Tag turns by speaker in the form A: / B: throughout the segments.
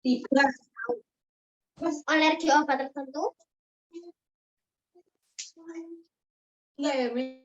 A: Tiga. Mas alergi obat tertentu? Enggak ya, Mi?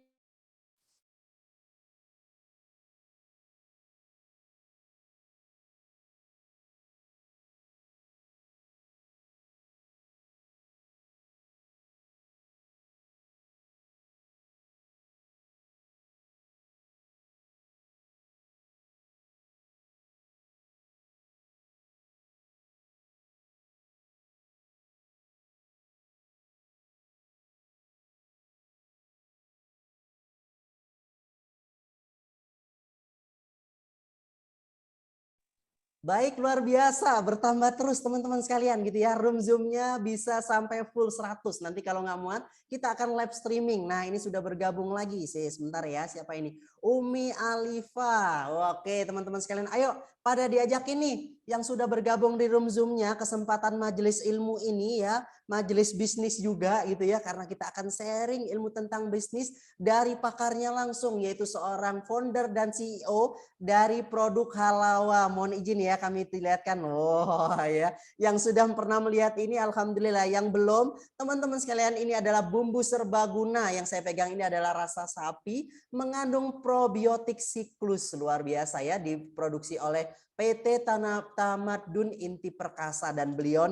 B: Baik, luar biasa, bertambah terus teman-teman sekalian gitu ya. Room Zoom-nya bisa sampai full 100. Nanti kalau nggak muat, kita akan live streaming. Nah, ini sudah bergabung lagi sih. Sebentar ya, siapa ini? Umi Alifa. Oke, teman-teman sekalian, ayo pada diajak ini yang sudah bergabung di room Zoom-nya, kesempatan majelis ilmu ini ya, majelis bisnis juga gitu ya, karena kita akan sharing ilmu tentang bisnis dari pakarnya langsung, yaitu seorang founder dan CEO dari produk Halawa. Mohon izin ya kami lihatkan. Oh ya, yang sudah pernah melihat ini alhamdulillah, yang belum teman-teman sekalian, ini adalah bumbu serbaguna. Yang saya pegang ini adalah rasa sapi, mengandung probiotik siklus, luar biasa ya, diproduksi oleh PT Tamadun Inti Perkasa. Dan beliau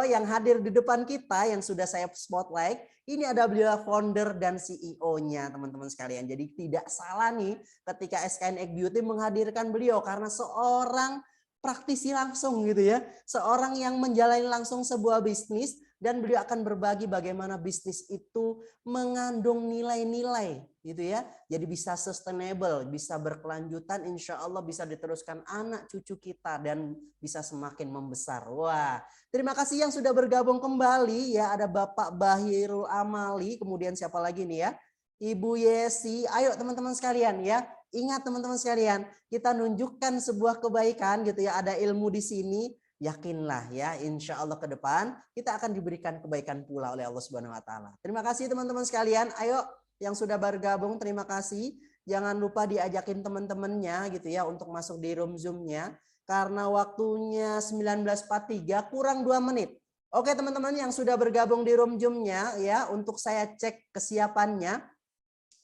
B: yang hadir di depan kita yang sudah saya spotlight, ini ada beliau founder dan CEO-nya teman-teman sekalian. Jadi tidak salah nih ketika SKN Egg Beauty menghadirkan beliau, karena seorang praktisi langsung gitu ya, seorang yang menjalani langsung sebuah bisnis, dan beliau akan berbagi bagaimana bisnis itu mengandung nilai-nilai gitu ya, jadi bisa sustainable, bisa berkelanjutan, insya Allah bisa diteruskan anak cucu kita dan bisa semakin membesar. Wah, terima kasih yang sudah bergabung kembali ya, ada Bapak Bahirul Amali, kemudian siapa lagi nih ya, Ibu Yesi. Ayo teman-teman sekalian ya, ingat teman-teman sekalian, kita nunjukkan sebuah kebaikan gitu ya, ada ilmu di sini, yakinlah ya, insya Allah ke depan kita akan diberikan kebaikan pula oleh Allah Subhanahu Wa Taala. Terima kasih teman-teman sekalian. Ayo yang sudah bergabung, terima kasih. Jangan lupa diajakin teman-temannya gitu ya untuk masuk di room Zoom-nya, karena waktunya 19.43 kurang 2 menit. Oke teman-teman yang sudah bergabung di room Zoom-nya ya, untuk saya cek kesiapannya.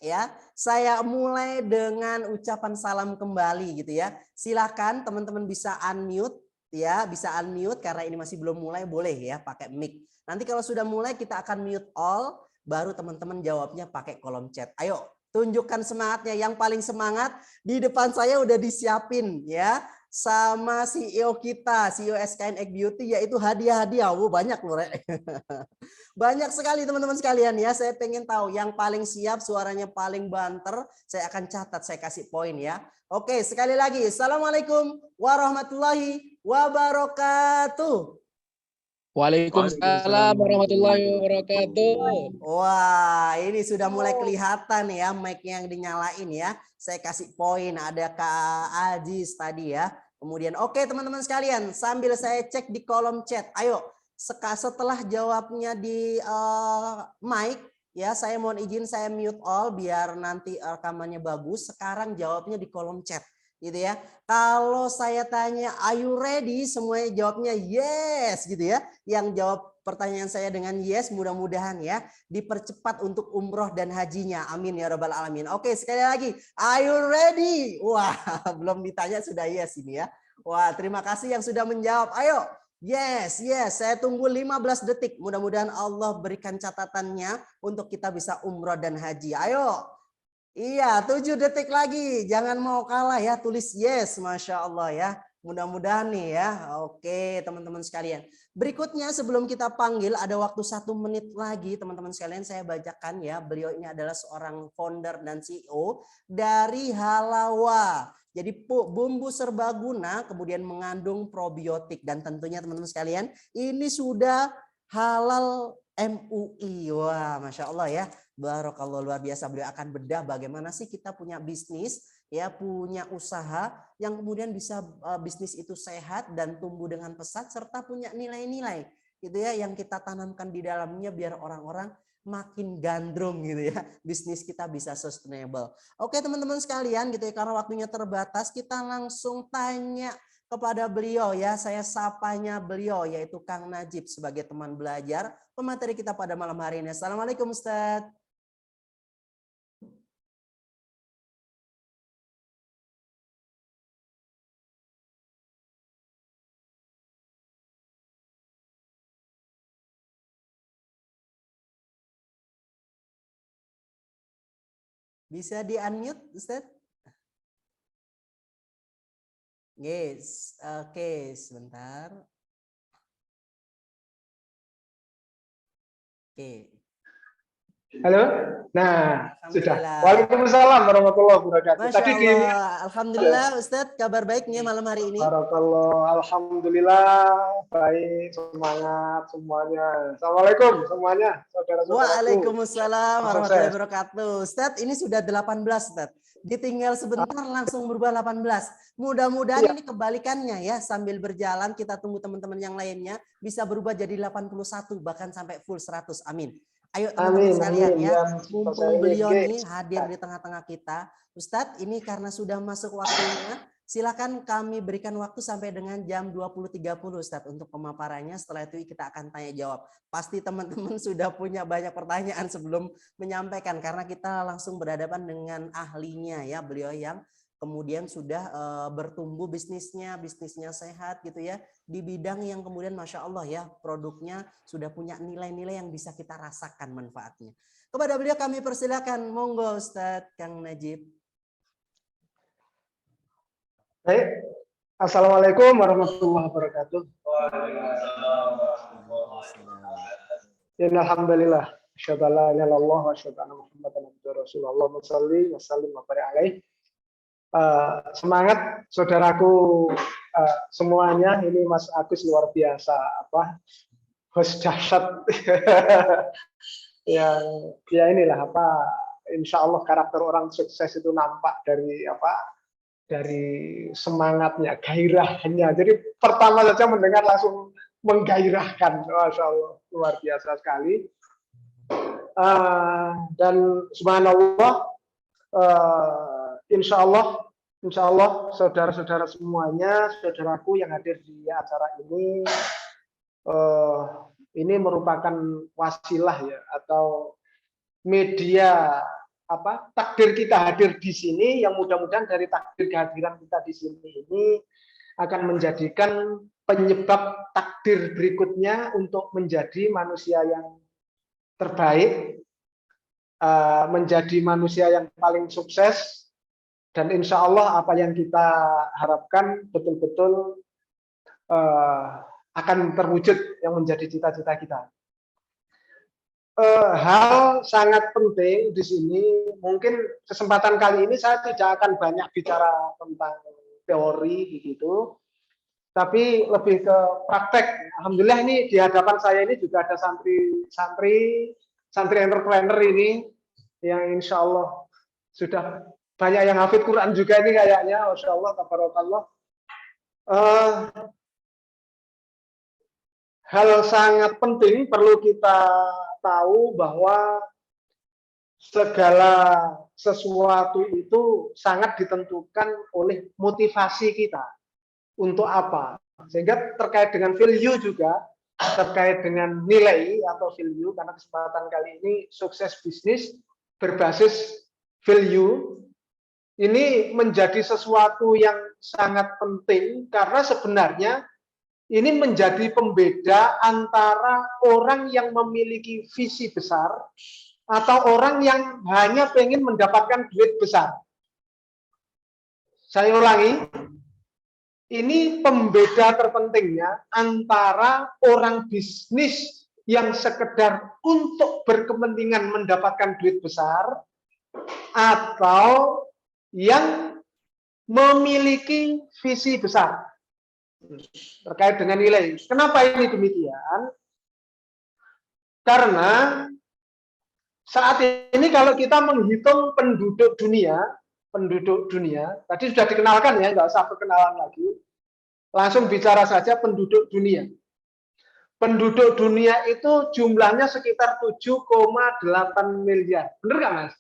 B: Ya, saya mulai dengan ucapan salam kembali gitu ya. Silakan teman-teman bisa unmute ya, bisa unmute karena ini masih belum mulai, boleh ya pakai mic. Nanti kalau sudah mulai kita akan mute all, baru teman-teman jawabnya pakai kolom chat. Ayo, tunjukkan semangatnya. Yang paling semangat di depan saya udah disiapin ya sama CEO kita, CEO SKN Egg Beauty, yaitu hadiah-hadiah. Banyak loh, Rek. Banyak sekali teman-teman sekalian ya. Saya pengen tahu yang paling siap, suaranya paling banter. Saya akan catat, saya kasih poin ya. Oke, sekali lagi. Assalamualaikum warahmatullahi wabarakatuh.
C: Waalaikumsalam warahmatullahi wabarakatuh.
B: Wah, ini sudah mulai kelihatan ya mic-nya yang dinyalain ya. Saya kasih poin, ada Kak Aziz tadi ya. Kemudian oke teman-teman sekalian, sambil saya cek di kolom chat. Ayo, setelah jawabnya di mic ya, saya mohon izin saya mute all biar nanti rekamannya bagus. Sekarang jawabnya di kolom chat gitu ya. Kalau saya tanya are you ready, semuanya jawabnya yes gitu ya. Yang jawab pertanyaan saya dengan yes, mudah-mudahan ya dipercepat untuk umroh dan hajinya. Amin ya rabbal alamin. Oke, sekali lagi, are you ready? Wah, belum ditanya sudah yes ini ya. Wah, terima kasih yang sudah menjawab. Ayo, yes, saya tunggu 15 detik. Mudah-mudahan Allah berikan catatannya untuk kita bisa umroh dan haji. Ayo. Iya, 7 detik lagi. Jangan mau kalah ya, tulis yes, Masya Allah ya. Mudah-mudahan nih ya. Oke teman-teman sekalian. Berikutnya sebelum kita panggil, ada waktu 1 menit lagi teman-teman sekalian, saya bacakan ya. Beliau ini adalah seorang founder dan CEO dari Halawa. Jadi bumbu serbaguna kemudian mengandung probiotik. Dan tentunya teman-teman sekalian, ini sudah halal MUI. Wah, Masya Allah ya. Barakallah, luar biasa. Beliau akan bedah bagaimana sih kita punya bisnis, ya punya usaha yang kemudian bisa bisnis itu sehat dan tumbuh dengan pesat serta punya nilai-nilai gitu ya yang kita tanamkan di dalamnya biar orang-orang makin gandrung gitu ya. Bisnis kita bisa sustainable. Oke teman-teman sekalian gitu ya, karena waktunya terbatas kita langsung tanya kepada beliau ya. Saya sapanya beliau yaitu Kang Najib sebagai teman belajar pemateri kita pada malam hari ini. Assalamualaikum Ustadz. Bisa di-unmute Ustadz? Yes, oke, sebentar. Oke.
D: Halo, nah sudah.
B: Alhamdulillah.
D: Waalaikumsalam warahmatullahi wabarakatuh.
B: Masya
D: Tadi di
B: Allah. Alhamdulillah Ustadz, kabar baiknya malam hari ini?
D: Barakallah, alhamdulillah, baik, semangat semuanya. Assalamualaikum semuanya, saudara-saudaraku.
B: Waalaikumsalam
D: Sukses.
B: warahmatullahi wabarakatuh. Ustadz, ini sudah 18 Ustadz. Ditinggal sebentar langsung berubah 18. Mudah-mudahan ini kebalikannya ya. Sambil berjalan kita tunggu teman-teman yang lainnya bisa berubah jadi 81 bahkan sampai full 100. Amin. Ayo teman-teman sekalian ya. Mumpung beliau nih hadir di tengah-tengah kita. Ustadz, ini karena sudah masuk waktunya, silakan kami berikan waktu sampai dengan jam 20.30 Ustadz untuk pemaparannya. Setelah itu kita akan tanya jawab. Pasti teman-teman sudah punya banyak pertanyaan sebelum menyampaikan karena kita langsung berhadapan dengan ahlinya ya, beliau yang kemudian sudah bertumbuh bisnisnya sehat gitu ya, di bidang yang kemudian Masya Allah ya, produknya sudah punya nilai-nilai yang bisa kita rasakan manfaatnya. Kepada beliau kami persilakan, monggo Ustadz Kang Najib.
D: Baik, assalamualaikum warahmatullahi wabarakatuh. Alhamdulillah, asyhadu an la ilaha illallah wa asyhadu anna Muhammadan abduhu wa rasuluh. Allahumma shalli wa sallim wa barik alaihi. Semangat saudaraku semuanya, ini Mas Agus luar biasa host dahsyat yang ya inilah insya Allah karakter orang sukses itu nampak dari semangatnya, gairahnya. Jadi pertama saja mendengar langsung menggairahkan, Masya Allah, luar biasa sekali. Dan subhanallah, insya Allah saudara-saudara semuanya, saudaraku yang hadir di acara ini merupakan wasilah ya, atau media takdir kita hadir di sini, yang mudah-mudahan dari takdir kehadiran kita di sini ini akan menjadikan penyebab takdir berikutnya untuk menjadi manusia yang terbaik, menjadi manusia yang paling sukses, dan insya Allah apa yang kita harapkan betul-betul akan terwujud yang menjadi cita-cita kita. Hal sangat penting di sini, mungkin kesempatan kali ini saya tidak akan banyak bicara tentang teori begitu, tapi lebih ke praktek. Alhamdulillah ini di hadapan saya ini juga ada santri entrepreneur ini yang insya Allah sudah banyak yang hafid Quran juga ini kayaknya, Masya Allah, tabarakallah. Hal sangat penting perlu kita tahu bahwa segala sesuatu itu sangat ditentukan oleh motivasi kita. Untuk apa? Sehingga terkait dengan value juga, terkait dengan nilai atau value, karena kesempatan kali ini sukses bisnis berbasis value, ini menjadi sesuatu yang sangat penting karena sebenarnya ini menjadi pembeda antara orang yang memiliki visi besar atau orang yang hanya pengen mendapatkan duit besar. Saya ulangi, ini pembeda terpentingnya antara orang bisnis yang sekedar untuk berkepentingan mendapatkan duit besar atau yang memiliki visi besar terkait dengan nilai. Kenapa ini demikian? Karena saat ini kalau kita menghitung penduduk dunia, tadi sudah dikenalkan ya, nggak usah perkenalan lagi, langsung bicara saja penduduk dunia. Penduduk dunia itu jumlahnya sekitar 7,8 miliar. Bener nggak, Mas?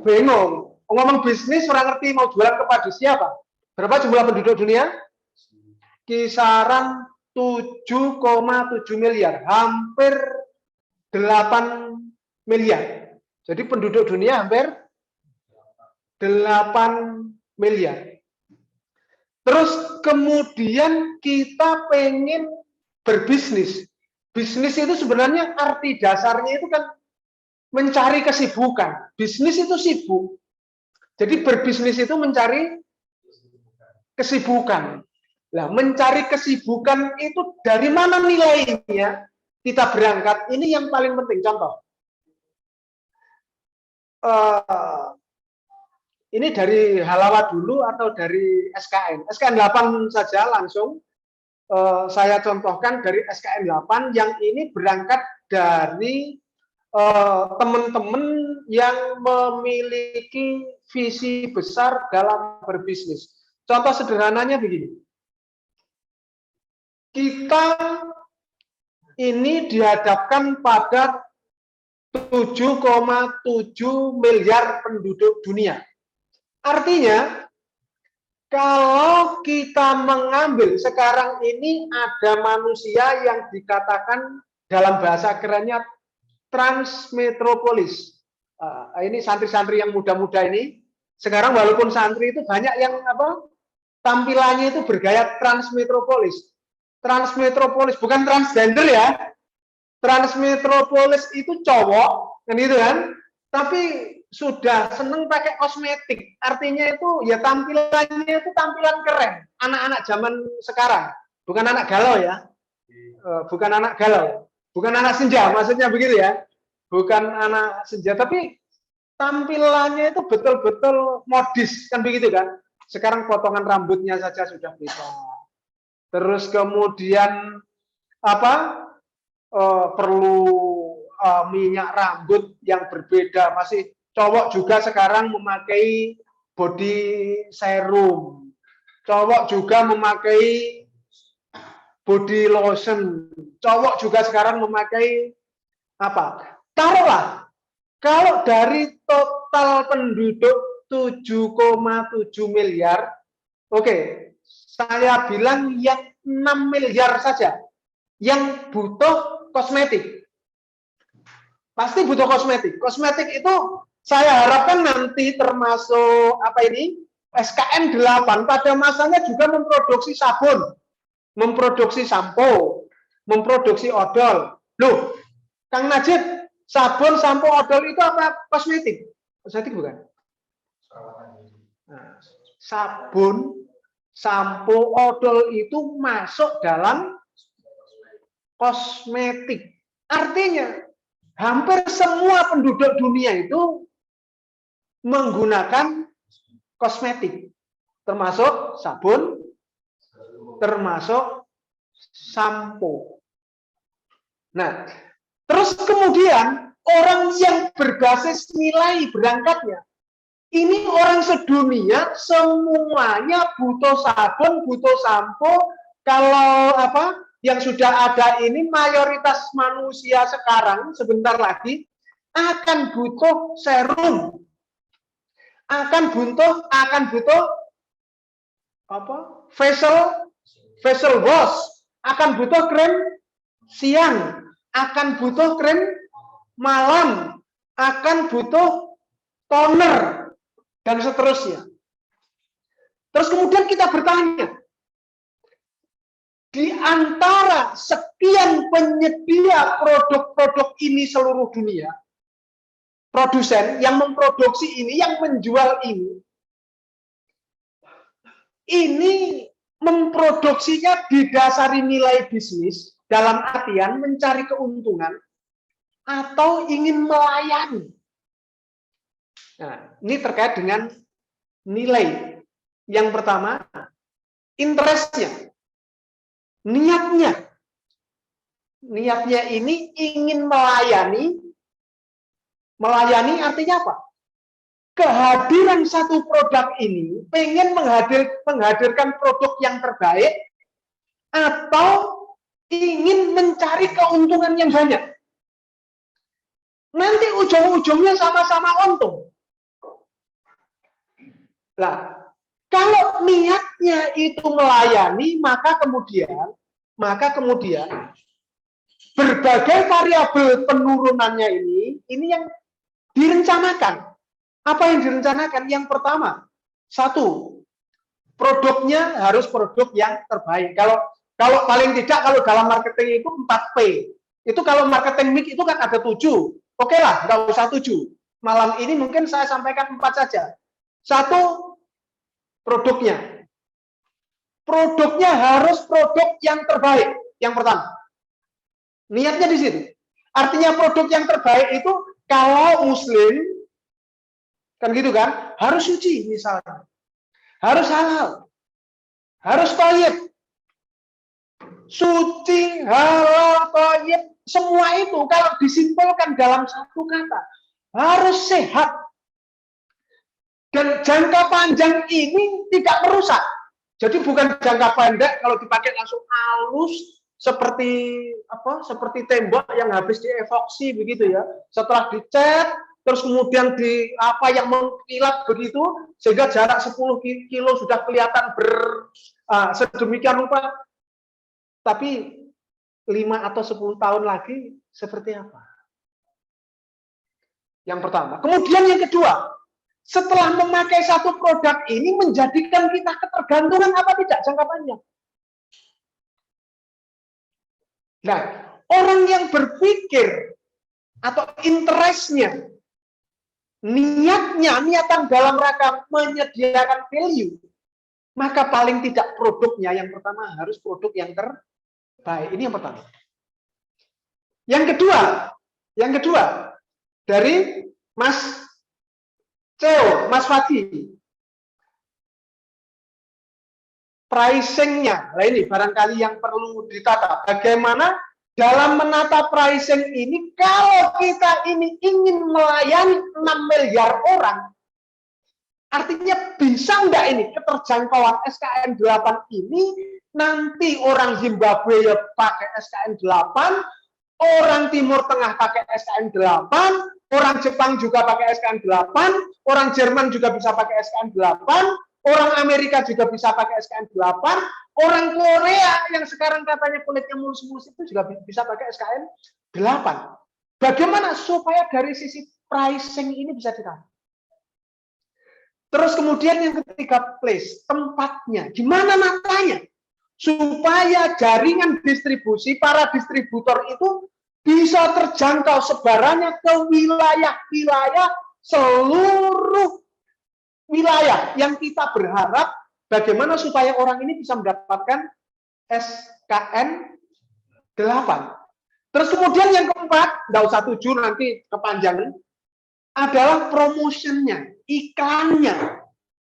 D: Bingung. Ngomong bisnis, orang ngerti mau jualan kepada siapa? Berapa jumlah penduduk dunia? Kisaran 7,7 miliar, hampir 8 miliar. Jadi penduduk dunia hampir 8 miliar. Terus kemudian kita pengen berbisnis. Bisnis itu sebenarnya arti dasarnya itu kan mencari kesibukan. Bisnis itu sibuk. Jadi berbisnis itu mencari kesibukan. Nah, mencari kesibukan itu dari mana nilainya? Kita berangkat. Ini yang paling penting. Contoh. Ini dari Halawa dulu atau dari SKN? SKN 8 saja langsung. Saya contohkan dari SKN 8 yang ini berangkat dari teman-teman yang memiliki visi besar dalam berbisnis. Contoh sederhananya begini. Kita ini dihadapkan pada 7,7 miliar penduduk dunia. Artinya, kalau kita mengambil sekarang ini ada manusia yang dikatakan dalam bahasa kerennya transmetropolis. Ini santri-santri yang muda-muda ini. Sekarang walaupun santri itu banyak yang tampilannya itu bergaya transmetropolis. Transmetropolis bukan transgender ya. Transmetropolis itu cowok, kan gitu kan? Tapi sudah seneng pakai kosmetik. Artinya itu ya tampilannya itu tampilan keren. Anak-anak zaman sekarang, bukan anak galau ya. Bukan anak galau. Bukan anak senja, maksudnya begitu ya. Bukan anak senja, tapi tampilannya itu betul-betul modis, kan begitu kan? Sekarang potongan rambutnya saja sudah beda. Terus kemudian perlu minyak rambut yang berbeda. Masih cowok juga sekarang memakai body serum. Cowok juga memakai body lotion. Cowok juga sekarang memakai taruhlah kalau dari total penduduk 7,7 miliar, oke, saya bilang yang 6 miliar saja yang butuh kosmetik. Pasti butuh kosmetik. Kosmetik itu saya harapkan nanti termasuk SKN 8 pada masanya juga memproduksi sabun, memproduksi sampo, memproduksi odol. Loh, Kang Najib, sabun, sampo, odol itu apa? Kosmetik? Kosmetik bukan? Nah, sabun, sampo, odol itu masuk dalam kosmetik. Artinya, hampir semua penduduk dunia itu menggunakan kosmetik. Termasuk sabun, termasuk sampo. Nah, terus kemudian orang yang berbasis nilai berangkatnya. Ini orang sedunia semuanya butuh sabun, butuh sampo. Kalau yang sudah ada ini mayoritas manusia sekarang sebentar lagi akan butuh serum. Akan butuh facial wash, akan butuh krim siang, akan butuh krim malam, akan butuh toner, dan seterusnya. Terus kemudian kita bertanya, di antara sekian penyedia produk-produk ini seluruh dunia, produsen yang memproduksi ini, yang menjual ini memproduksinya didasari nilai bisnis, dalam artian mencari keuntungan, atau ingin melayani. Nah, ini terkait dengan nilai. Yang pertama, interestnya. Niatnya ini ingin melayani artinya apa? Kehadiran satu produk ini pengen menghadirkan produk yang terbaik atau ingin mencari keuntungan yang banyak. Nanti ujung-ujungnya sama-sama untung. Lah, Kalau niatnya itu melayani, maka kemudian berbagai variabel penurunannya ini yang direncanakan. Apa yang direncanakan? Yang pertama, satu, produknya harus produk yang terbaik. Kalau paling tidak, kalau dalam marketing itu 4P. Itu kalau marketing mix itu kan ada 7. Oke lah, nggak usah 7. Malam ini mungkin saya sampaikan 4 saja. Satu, produknya. Produknya harus produk yang terbaik. Yang pertama. Niatnya di situ. Artinya produk yang terbaik itu kalau muslim, kan gitu kan, harus suci misalnya. Harus halal. Harus thayyib. Suci, halal, thayyib, semua itu kalau disimpulkan dalam satu kata, harus sehat. Dan jangka panjang ini tidak merusak. Jadi bukan jangka pendek kalau dipakai langsung halus seperti seperti tembok yang habis diepoksi begitu ya. Setelah dicat terus kemudian yang mengkilat begitu sehingga jarak 10 kilo sudah kelihatan sedemikian rupa. Tapi 5 atau 10 tahun lagi seperti apa? Yang pertama. Kemudian yang kedua, setelah memakai satu produk ini menjadikan kita ketergantungan apa tidak jangka panjang? Nah, orang yang berpikir atau interestnya, niatan dalam rangka menyediakan value, maka paling tidak produknya yang pertama harus produk yang terbaik. Ini yang pertama. Yang kedua dari Mas Ceo, Mas Fadi, pricing-nya. Nah ini barangkali yang perlu ditata. Bagaimana dalam menata pricing ini, kalau kita ini ingin melayani 6 miliar orang, artinya bisa enggak ini keterjangkauan SKN 8 ini, nanti orang Zimbabwe ya pakai SKN 8, orang Timur Tengah pakai SKN 8, orang Jepang juga pakai SKN 8, orang Jerman juga bisa pakai SKN 8, orang Amerika juga bisa pakai SKN 8, orang Korea yang sekarang katanya kulitnya mulus-mulus itu juga bisa pakai SKN 8. Bagaimana supaya dari sisi pricing ini bisa ditata? Terus kemudian yang ketiga, place, tempatnya. Gimana natanya? Supaya jaringan distribusi, para distributor itu bisa terjangkau sebarannya ke wilayah-wilayah seluruh wilayah yang kita berharap bagaimana supaya orang ini bisa mendapatkan SKN 8. Terus kemudian yang keempat, nggak usah 7 nanti kepanjangan, adalah promotionnya, iklannya.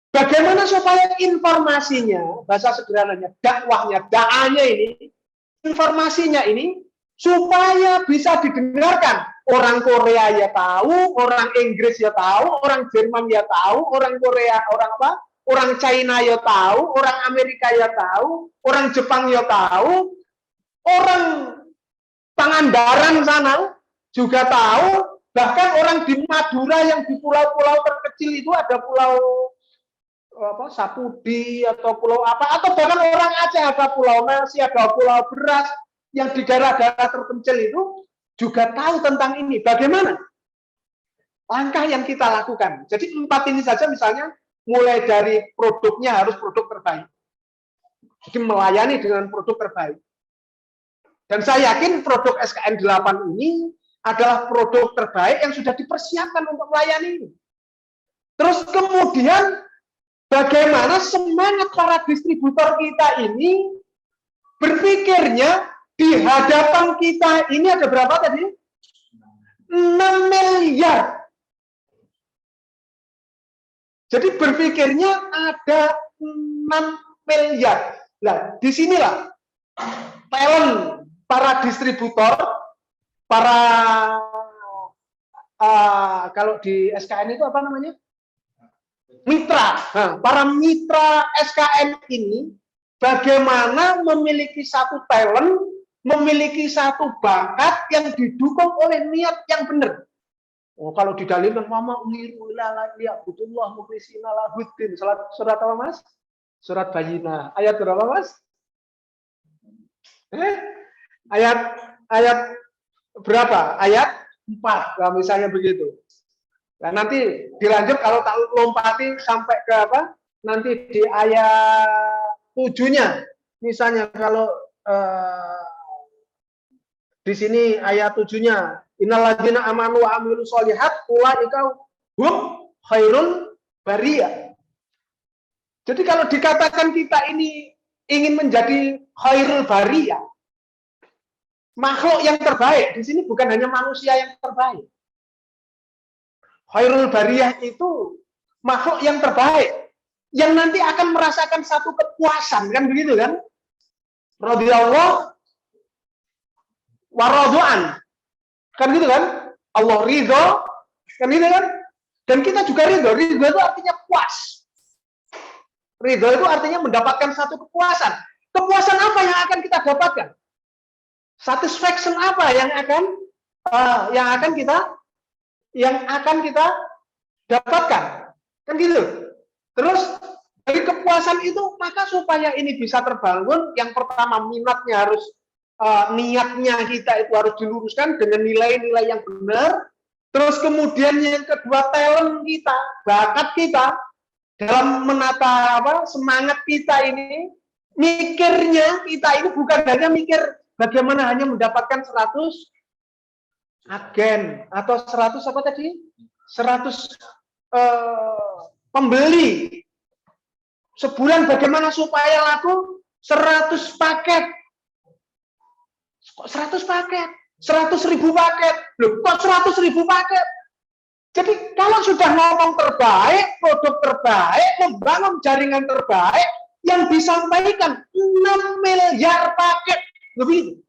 D: Bagaimana supaya informasinya, bahasa sederhananya, dakwahnya, da'anya ini, informasinya ini, supaya bisa didengarkan. Orang Korea ya tahu, orang Inggris ya tahu, orang Jerman ya tahu, orang Korea, orang China ya tahu, orang Amerika ya tahu, orang Jepang ya tahu, orang Pangandaran sana juga tahu, bahkan orang di Madura yang di pulau-pulau terkecil itu ada pulau Sapudi atau pulau apa, atau bahkan orang Aceh ada pulau nasi, ada pulau beras, yang di daerah-daerah terpencil itu juga tahu tentang ini. Bagaimana langkah yang kita lakukan? Jadi 4 ini saja misalnya, mulai dari produknya harus produk terbaik. Jadi melayani dengan produk terbaik. Dan saya yakin produk SKN 8 ini adalah produk terbaik yang sudah dipersiapkan untuk melayani ini. Terus kemudian bagaimana semangat para distributor kita ini berpikirnya di hadapan kita ini ada berapa tadi? 6 miliar. Jadi berpikirnya ada 6 miliar. Nah, disinilah talent para distributor, para kalau di SKN itu apa namanya? Mitra. Nah, para mitra SKN ini bagaimana memiliki satu talent, memiliki satu bakat yang didukung oleh niat yang benar. Oh, kalau didalilkan mama umiru ila liya'budullah mukhlisina lahuddin. Surat apa, Mas? Surat Bayyinah. Ayat berapa, Mas? Ayat berapa? Ayat 4. Nah, misalnya begitu. Nah, nanti dilanjut kalau tak lompati sampai ke apa? Nanti di ayat 7-nya. Misalnya kalau di sini ayat 7-nya, innalladzina amanu wa amilus sholihat ulaika hum khairul bariyah. Jadi kalau dikatakan kita ini ingin menjadi khairul bariyah, makhluk yang terbaik, di sini bukan hanya manusia yang terbaik. Khairul bariyah itu makhluk yang terbaik, yang nanti akan merasakan satu kepuasan, kan begitu kan? Radhiyallahu wa radu'an. Kan gitu kan? Allah ridho, kan gitu kan? Dan kita juga ridho. Ridho itu artinya puas. Ridho itu artinya mendapatkan satu kepuasan. Kepuasan apa yang akan kita dapatkan? Satisfaction apa yang akan kita dapatkan? Kan gitu. Terus dari kepuasan itu, maka supaya ini bisa terbangun, yang pertama minatnya harus, niatnya kita itu harus diluruskan dengan nilai-nilai yang benar. Terus kemudian yang kedua, talent kita, bakat kita dalam menata semangat kita ini, mikirnya kita ini bukan hanya mikir bagaimana hanya mendapatkan 100 agen atau 100 apa tadi? 100 pembeli. Sebulan bagaimana supaya laku 100 paket. Kok 100 paket? 100.000 paket. Loh, kok 100.000 paket? Jadi kalau sudah ngomong terbaik, produk terbaik, membangun jaringan terbaik, yang disampaikan 6 miliar paket. Begitu.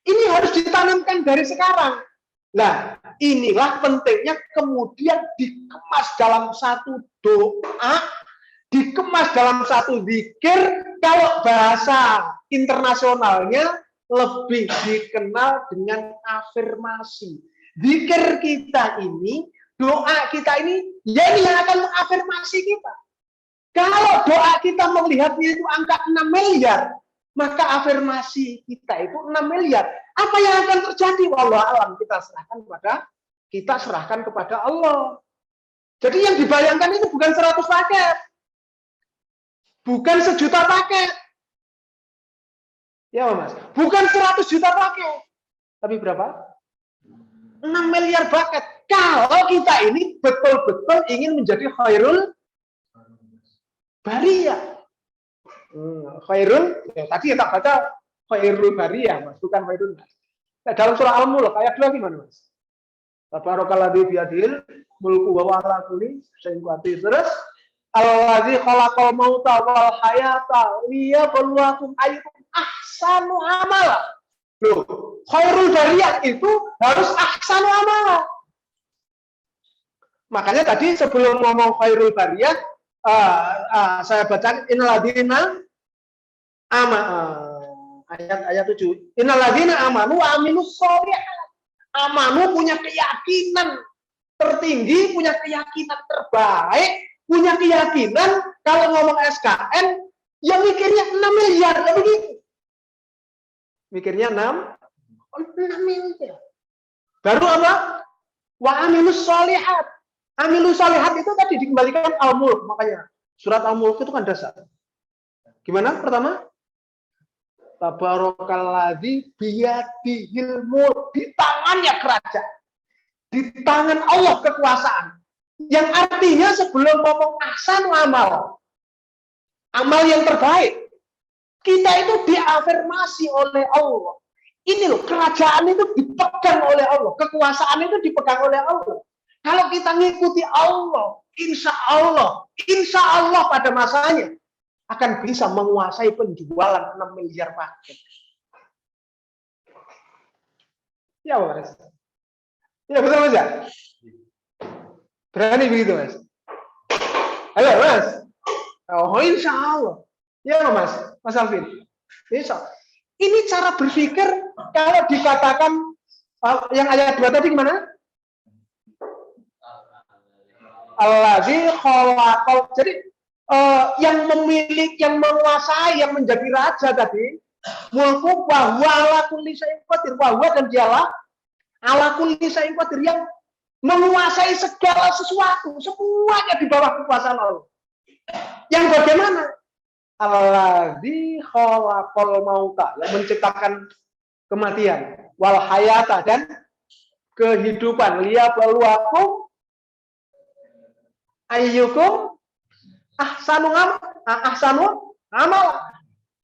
D: Ini harus ditanamkan dari sekarang. Nah, inilah pentingnya kemudian dikemas dalam satu doa, dikemas dalam satu zikir, kalau bahasa internasionalnya lebih dikenal dengan afirmasi. Zikir kita ini, doa kita ini, ya ini yang akan mengafirmasi kita. Kalau doa kita melihatnya itu angka 6 miliar, maka afirmasi kita itu 6 miliar. Apa yang akan terjadi? Wallahu alam, kita serahkan kepada Allah. Jadi yang dibayangkan itu bukan 100 paket. Bukan 1.000.000 paket. Ya, Mas. Bukan 100 juta paket. Tapi berapa? 6 miliar paket. Kalau kita ini betul-betul ingin menjadi khairul bariyah. Khairul, ya, tadi tak baca khairul bariyah, Mas, bukan khairul. Nah, dalam surah Al-Mulk ayat 2 gimana, Mas? Tabarakalladzi biyadihil mulku wa huwa ala kulli syai'in qadir. Terus allazi khalaqal mauta wal hayata liyabluwakum ayyukum ahsanu amala. Loh, khairul bariyah itu harus ahsanu amala. Makanya tadi sebelum ngomong khairul bariyah, saya baca innalladzina ayat 7. Innalladzina amanu wa amilus sholihat. Amanu punya keyakinan tertinggi, punya keyakinan terbaik, punya keyakinan kalau ngomong SKN yang mikirnya 6 miliar, ya begitu. Mikirnya 6 miliar. Baru apa? Wa amilus sholihat. Amilus sholihat itu tadi dikembalikan Al-Mulk, makanya surat Al-Mulk itu kan dasar. Gimana pertama? Tabarakalladzi biyadihil mulk, di tangannya kerajaan. Di tangan Allah kekuasaan. Yang artinya sebelum ngomong ahsanu amal, amal yang terbaik, kita itu diafirmasi oleh Allah. Ini loh, kerajaan itu dipegang oleh Allah, kekuasaan itu dipegang oleh Allah. Kalau kita ngikuti Allah, insya Allah pada masanya akan bisa menguasai penjualan 6 miliar paket. Ya, Mas. Ya, betul, Mas. Berani begitu, Mas? Halo, Mas. Oh, insya Allah. Ya, Mas. Mas Alvin. Insya Allah. Ini cara berpikir kalau dikatakan Yang ayat 2 tadi gimana? Allazi khalaqal. Jadi yang memiliki, yang menguasai, yang menjadi raja tadi, mulku wa huwa ala kulli syai'in qadir. Wa huwa, dan dialah ala kulli syai'in qadir, yang menguasai segala sesuatu, semuanya di bawah kekuasaan Allah. Yang bagaimana? Allazi khalaqal mauta, yang menciptakan kematian, wal hayata, dan kehidupan, liyabluwakum ayyukum ahsanu amal,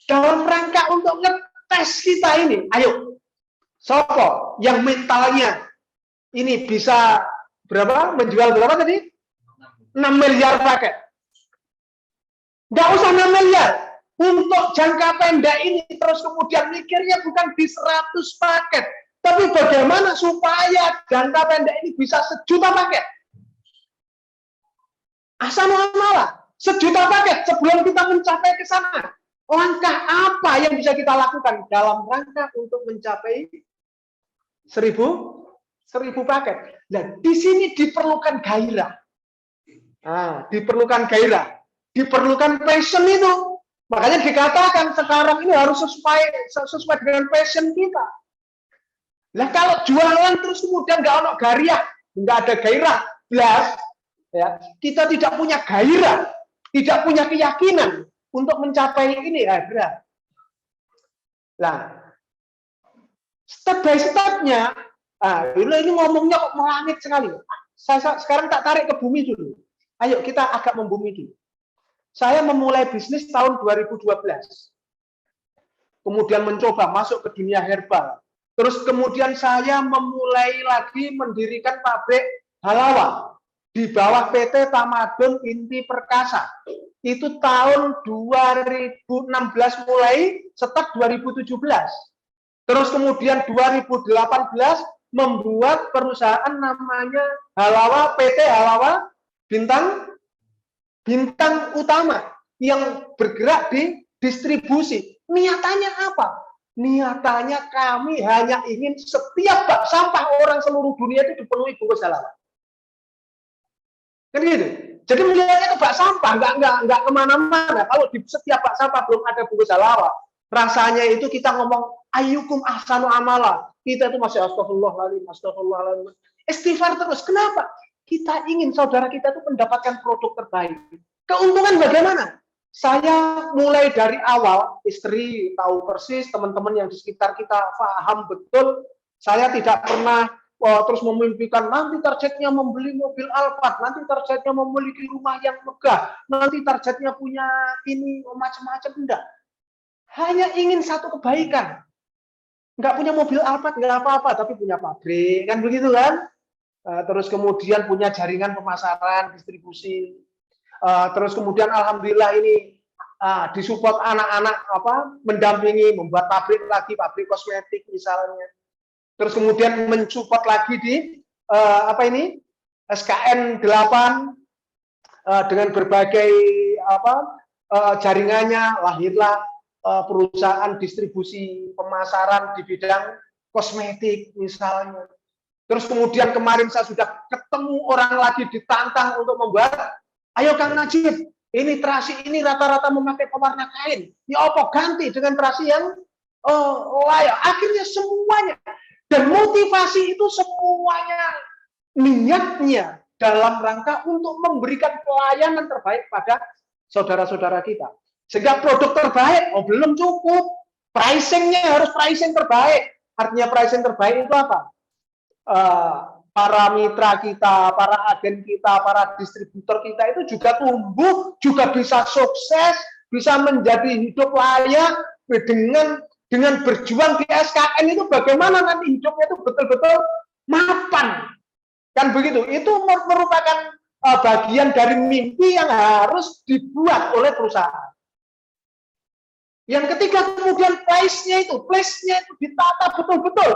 D: dalam rangka untuk ngetes kita ini. Ayo, sopo yang mentalnya ini bisa berapa, menjual berapa tadi? 6 miliar paket. Nggak usah 6 miliar. Untuk jangka pendek ini, terus kemudian mikirnya bukan di 100 paket. Tapi bagaimana supaya jangka pendek ini bisa 1 juta paket. Ahsanu amala, 1 juta paket sebelum kita mencapai ke sana. Langkah apa yang bisa kita lakukan dalam rangka untuk mencapai 1000 paket? Nah, di sini diperlukan gairah. Diperlukan gairah, diperlukan passion itu. Makanya dikatakan sekarang ini harus sesuai dengan passion kita. Nah, kalau jualan terus kemudian nggak ada gairah, nggak ada gairah, belas. Ya, kita tidak punya gairah, tidak punya keyakinan untuk mencapai ini, berat. Nah, step by stepnya, ini ngomongnya kok melangit sekali. Saya sekarang tak tarik ke bumi dulu. Ayo kita agak membumi dulu. Saya memulai bisnis tahun 2012. Kemudian mencoba masuk ke dunia herbal. Terus kemudian saya memulai lagi mendirikan pabrik halawa di bawah PT Tamadun Inti Perkasa. Itu tahun 2016 mulai, start 2017. Terus kemudian 2018 membuat perusahaan namanya Halawa, PT Halawa Bintang Utama, yang bergerak di distribusi. Niatannya apa? Niatannya kami hanya ingin setiap bak sampah orang seluruh dunia itu dipenuhi bungkus halawa. Kan gitu. Jadi melihatnya ke bak sampah, nggak kemana-mana. Kalau di setiap bak sampah belum ada bungkus halawa, rasanya itu kita ngomong ayyukum ahsanu amala. Kita itu masih astagfirullahaladzim. Istighfar terus. Kenapa? Kita ingin saudara kita itu mendapatkan produk terbaik. Keuntungan bagaimana? Saya mulai dari awal, istri tahu persis, teman-teman yang di sekitar kita paham betul. Saya tidak pernah terus memimpikan nanti targetnya membeli mobil Alphard, nanti targetnya memiliki rumah yang megah, nanti targetnya punya ini macam-macam. Enggak. Hanya ingin satu kebaikan. Enggak punya mobil Alphard enggak apa-apa, tapi punya pabrik, kan begitu kan? Terus kemudian punya jaringan pemasaran, distribusi. Terus kemudian alhamdulillah ini disupport anak-anak mendampingi membuat pabrik lagi, pabrik kosmetik misalnya. Terus kemudian mensupport lagi di SKN 8 dengan berbagai jaringannya, lahirlah perusahaan distribusi pemasaran di bidang kosmetik misalnya. Terus kemudian kemarin saya sudah ketemu orang lagi ditantang untuk membuat, ayo Kang Najib, ini terasi ini rata-rata memakai pewarna kain. Ya apa ganti dengan terasi yang layak. Akhirnya semuanya. Dan motivasi itu semuanya niatnya dalam rangka untuk memberikan pelayanan terbaik pada saudara-saudara kita. Sehingga produk terbaik, belum cukup. Pricingnya harus pricing terbaik. Artinya pricing terbaik itu apa? Para mitra kita, para agen kita, para distributor kita itu juga tumbuh, juga bisa sukses, bisa menjadi hidup layak dengan berjuang di SKN itu bagaimana nanti hidupnya itu betul-betul mapan. Kan begitu. Itu merupakan bagian dari mimpi yang harus dibuat oleh perusahaan. Yang ketiga kemudian place-nya itu ditata betul-betul.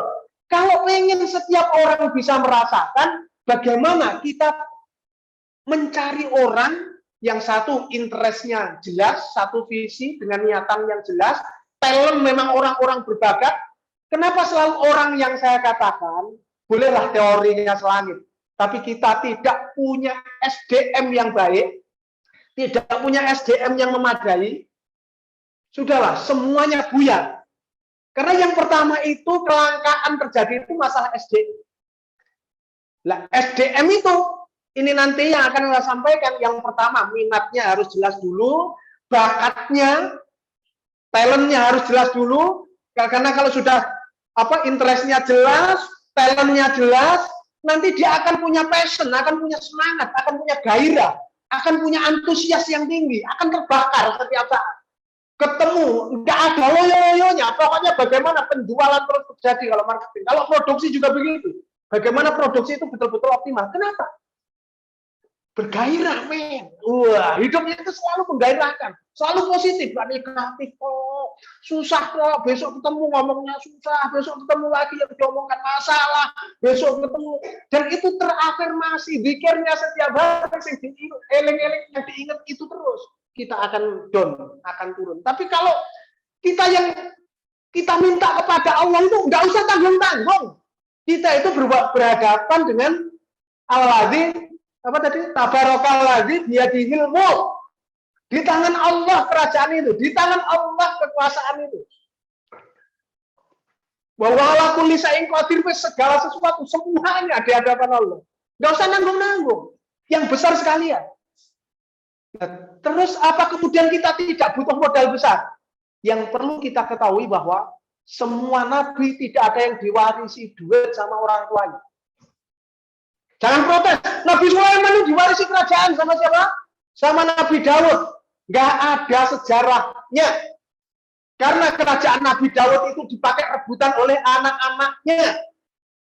D: Kalau ingin setiap orang bisa merasakan bagaimana kita mencari orang yang satu interestnya jelas, satu visi dengan niatan yang jelas, talent memang orang-orang berbakat, Kenapa selalu orang yang saya katakan, bolehlah teorinya selangit, tapi kita tidak punya SDM yang baik, tidak punya SDM yang memadai, sudahlah, semuanya buyar. Karena yang pertama itu kelangkaan terjadi itu masalah SDM. Nah, SDM itu, ini nanti yang akan saya sampaikan, yang pertama minatnya harus jelas dulu, bakatnya, talentnya harus jelas dulu, karena kalau sudah interestnya jelas, talentnya jelas, nanti dia akan punya passion, akan punya semangat, akan punya gairah, akan punya antusias yang tinggi, akan terbakar setiap saat. Ketemu, nggak ada loyo-loyonya, pokoknya bagaimana penjualan terus terjadi kalau marketing. Kalau produksi juga begitu. Bagaimana produksi itu betul-betul optimal. Kenapa? Bergairah, men. Wah, hidupnya itu selalu menggairahkan. Selalu positif, gak negatif kok. Susah kok, besok ketemu ngomongnya susah, besok ketemu lagi yang diomongkan masalah, besok ketemu. Dan itu terafirmasi, zikirnya setiap hari, eling-eling yang diingat itu terus. Kita akan down, akan turun. Tapi kalau kita minta kepada Allah itu nggak usah tanggung-tanggung. Kita itu berhadapan dengan Al-Ladzi, Tabarakalladzi biyadihil mulk. Di tangan Allah kerajaan itu, di tangan Allah kekuasaan itu. Wa ala kulli syai'in qadir, segala sesuatu semuanya di hadapan Allah. Nggak usah nanggung-nanggung. Yang besar sekalian. Nah, terus apa kemudian kita tidak butuh modal besar? Yang perlu kita ketahui bahwa semua nabi tidak ada yang diwarisi duit sama orang tuanya. Jangan protes. Nabi Sulaiman itu diwarisi kerajaan sama siapa? Sama Nabi Daud. Nggak ada sejarahnya. Karena kerajaan Nabi Daud itu dipakai rebutan oleh anak-anaknya.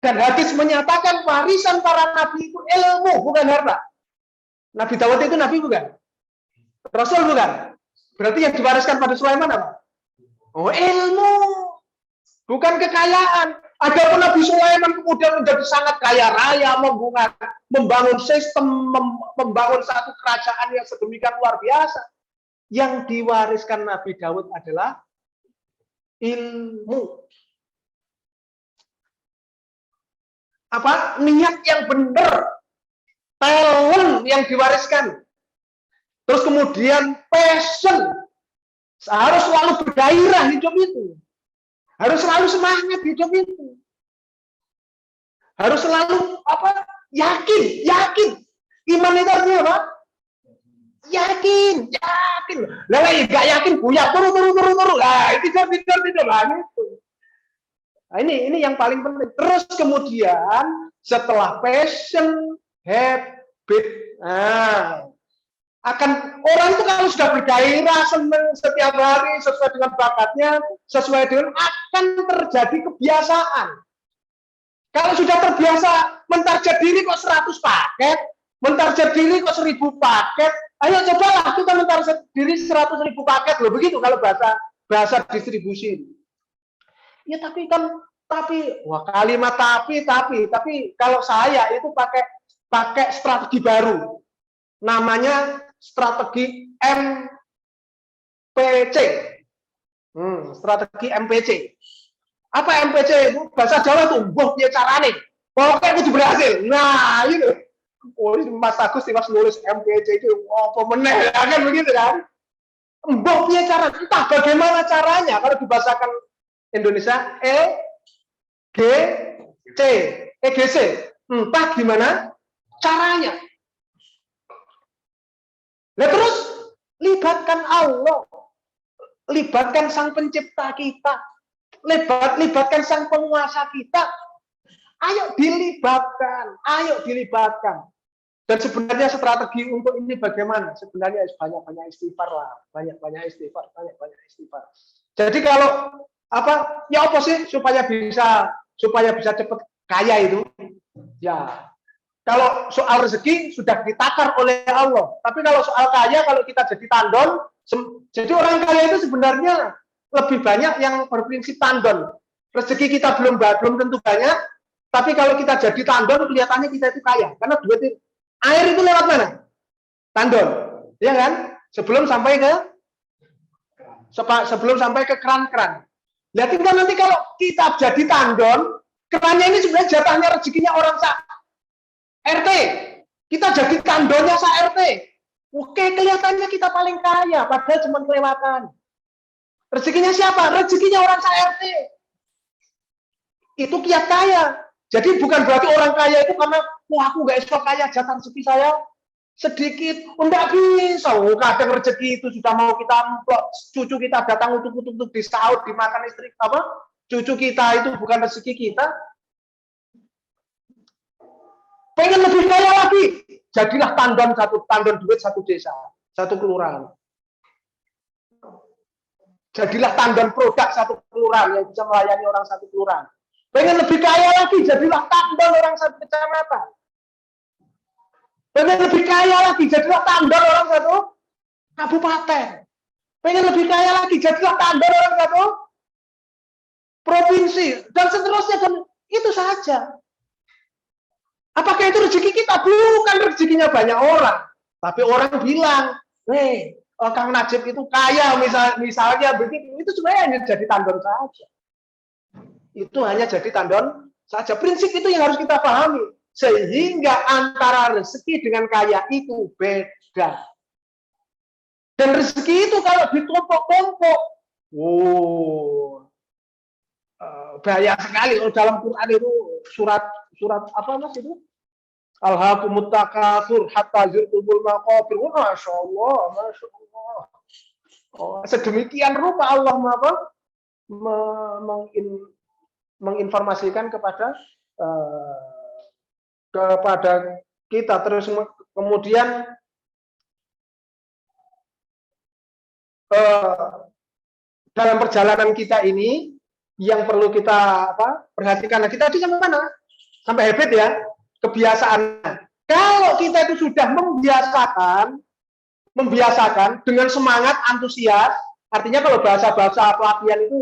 D: Dan hadis menyatakan warisan para nabi itu ilmu, bukan harta. Nabi Daud itu nabi bukan? Rasul bukan? Berarti yang diwariskan pada Sulaiman apa? Oh, ilmu. Bukan kekayaan. Adapun Nabi Sulaiman kemudian menjadi sangat kaya raya, membangun sistem, membangun satu kerajaan yang sedemikian luar biasa. Yang diwariskan Nabi Daud adalah ilmu. Niat yang benar, talent yang diwariskan. Terus kemudian passion, harus selalu bergairah hidup itu. Harus selalu semangat hidup itu. Harus selalu yakin. Iman itu artinya apa? Yakin. Lah enggak yakin punya turu. Lah itu tidur lah itu. Nah, ini yang paling penting. Terus kemudian setelah passion, habit, akan orang itu kalau sudah bergairah, senang setiap hari sesuai dengan bakatnya, sesuai dengan akan terjadi kebiasaan. Kalau sudah terbiasa mentarget diri kok 100 paket, mentarget diri kok 1000 paket, ayo cobalah kita mentarget diri 100.000 paket loh, begitu kalau bahasa distribusi. Ya tapi kalimat tapi kalau saya itu pakai strategi baru. Namanya strategi MPC. Strategi MPC. Apa MPC itu? Bahasa Jawa itu, mbuh piye carane. Pokoknya kudu berhasil. Nah, itu. Oh, Mas Agus tiwas nulis MPC itu apa meneh kan begitu kan? Mbuh piye cara? Entah bagaimana caranya kalau dibahasakan Indonesia EGC. Entah gimana caranya. Nah terus libatkan Allah, libatkan Sang Pencipta kita, libatkan Sang Penguasa kita. Ayo dilibatkan. Dan sebenarnya strategi untuk ini bagaimana? Sebenarnya banyak-banyak istighfar lah, banyak-banyak istighfar. Jadi kalau apa sih supaya bisa cepat kaya itu? Ya. Kalau soal rezeki sudah ditakar oleh Allah. Tapi kalau soal kaya, kalau kita jadi tandon, jadi orang kaya itu sebenarnya lebih banyak yang berprinsip tandon. Rezeki kita belum tentu banyak, tapi kalau kita jadi tandon, kelihatannya kita itu kaya. Karena duit air itu lewat mana? Tandon, ya kan? Sebelum sampai ke keran-keran. Lihat tinggal nanti kalau kita jadi tandon, kerannya ini sebenarnya jatahnya rezekinya orang RT. Kita jadi tandonnya RT. Oke, kelihatannya kita paling kaya, padahal cuma kelewatan. Rezekinya siapa? Rezekinya orang RT. Itu kiat kaya. Jadi bukan berarti orang kaya itu karena, wah aku nggak iso kaya, jatah rezeki saya sedikit. Enggak bisa. Oh, kadang rezeki itu sudah mau kita amplop, cucu kita datang untuk disaut, dimakan istri apa? Cucu kita itu bukan rezeki kita. Pengen lebih kaya lagi, jadilah tandon duit satu desa, satu kelurahan. Jadilah tandon produk satu kelurahan yang bisa melayani orang satu kelurahan. Pengen lebih kaya lagi, jadilah tandon orang satu kecamatan. Pengen lebih kaya lagi, jadilah tandon orang satu kabupaten. Pengen lebih kaya lagi, jadilah tandon orang satu provinsi, dan seterusnya. Dan itu saja. Apakah itu rezeki kita? Bukan rezekinya banyak orang. Tapi orang bilang, Kang Najib itu kaya, misalnya begitu. Itu sebenarnya hanya jadi tandon saja. Itu hanya jadi tandon saja. Prinsip itu yang harus kita pahami. Sehingga antara rezeki dengan kaya itu beda. Dan rezeki itu kalau ditumpuk-tumpuk, bahaya sekali. Dalam Quran itu surat apa mas itu? Alhaakumut takatsur hatta zurtumul maqabir. Masya Allah, masya Allah. Sedemikian rupa Allah menginformasikan kepada kita. Terus kemudian dalam perjalanan kita ini yang perlu kita perhatikan. Nah, kita tadi sampai mana? Sampai habit ya, kebiasaan. Kalau kita itu sudah membiasakan dengan semangat, antusias, artinya kalau bahasa pelatihan itu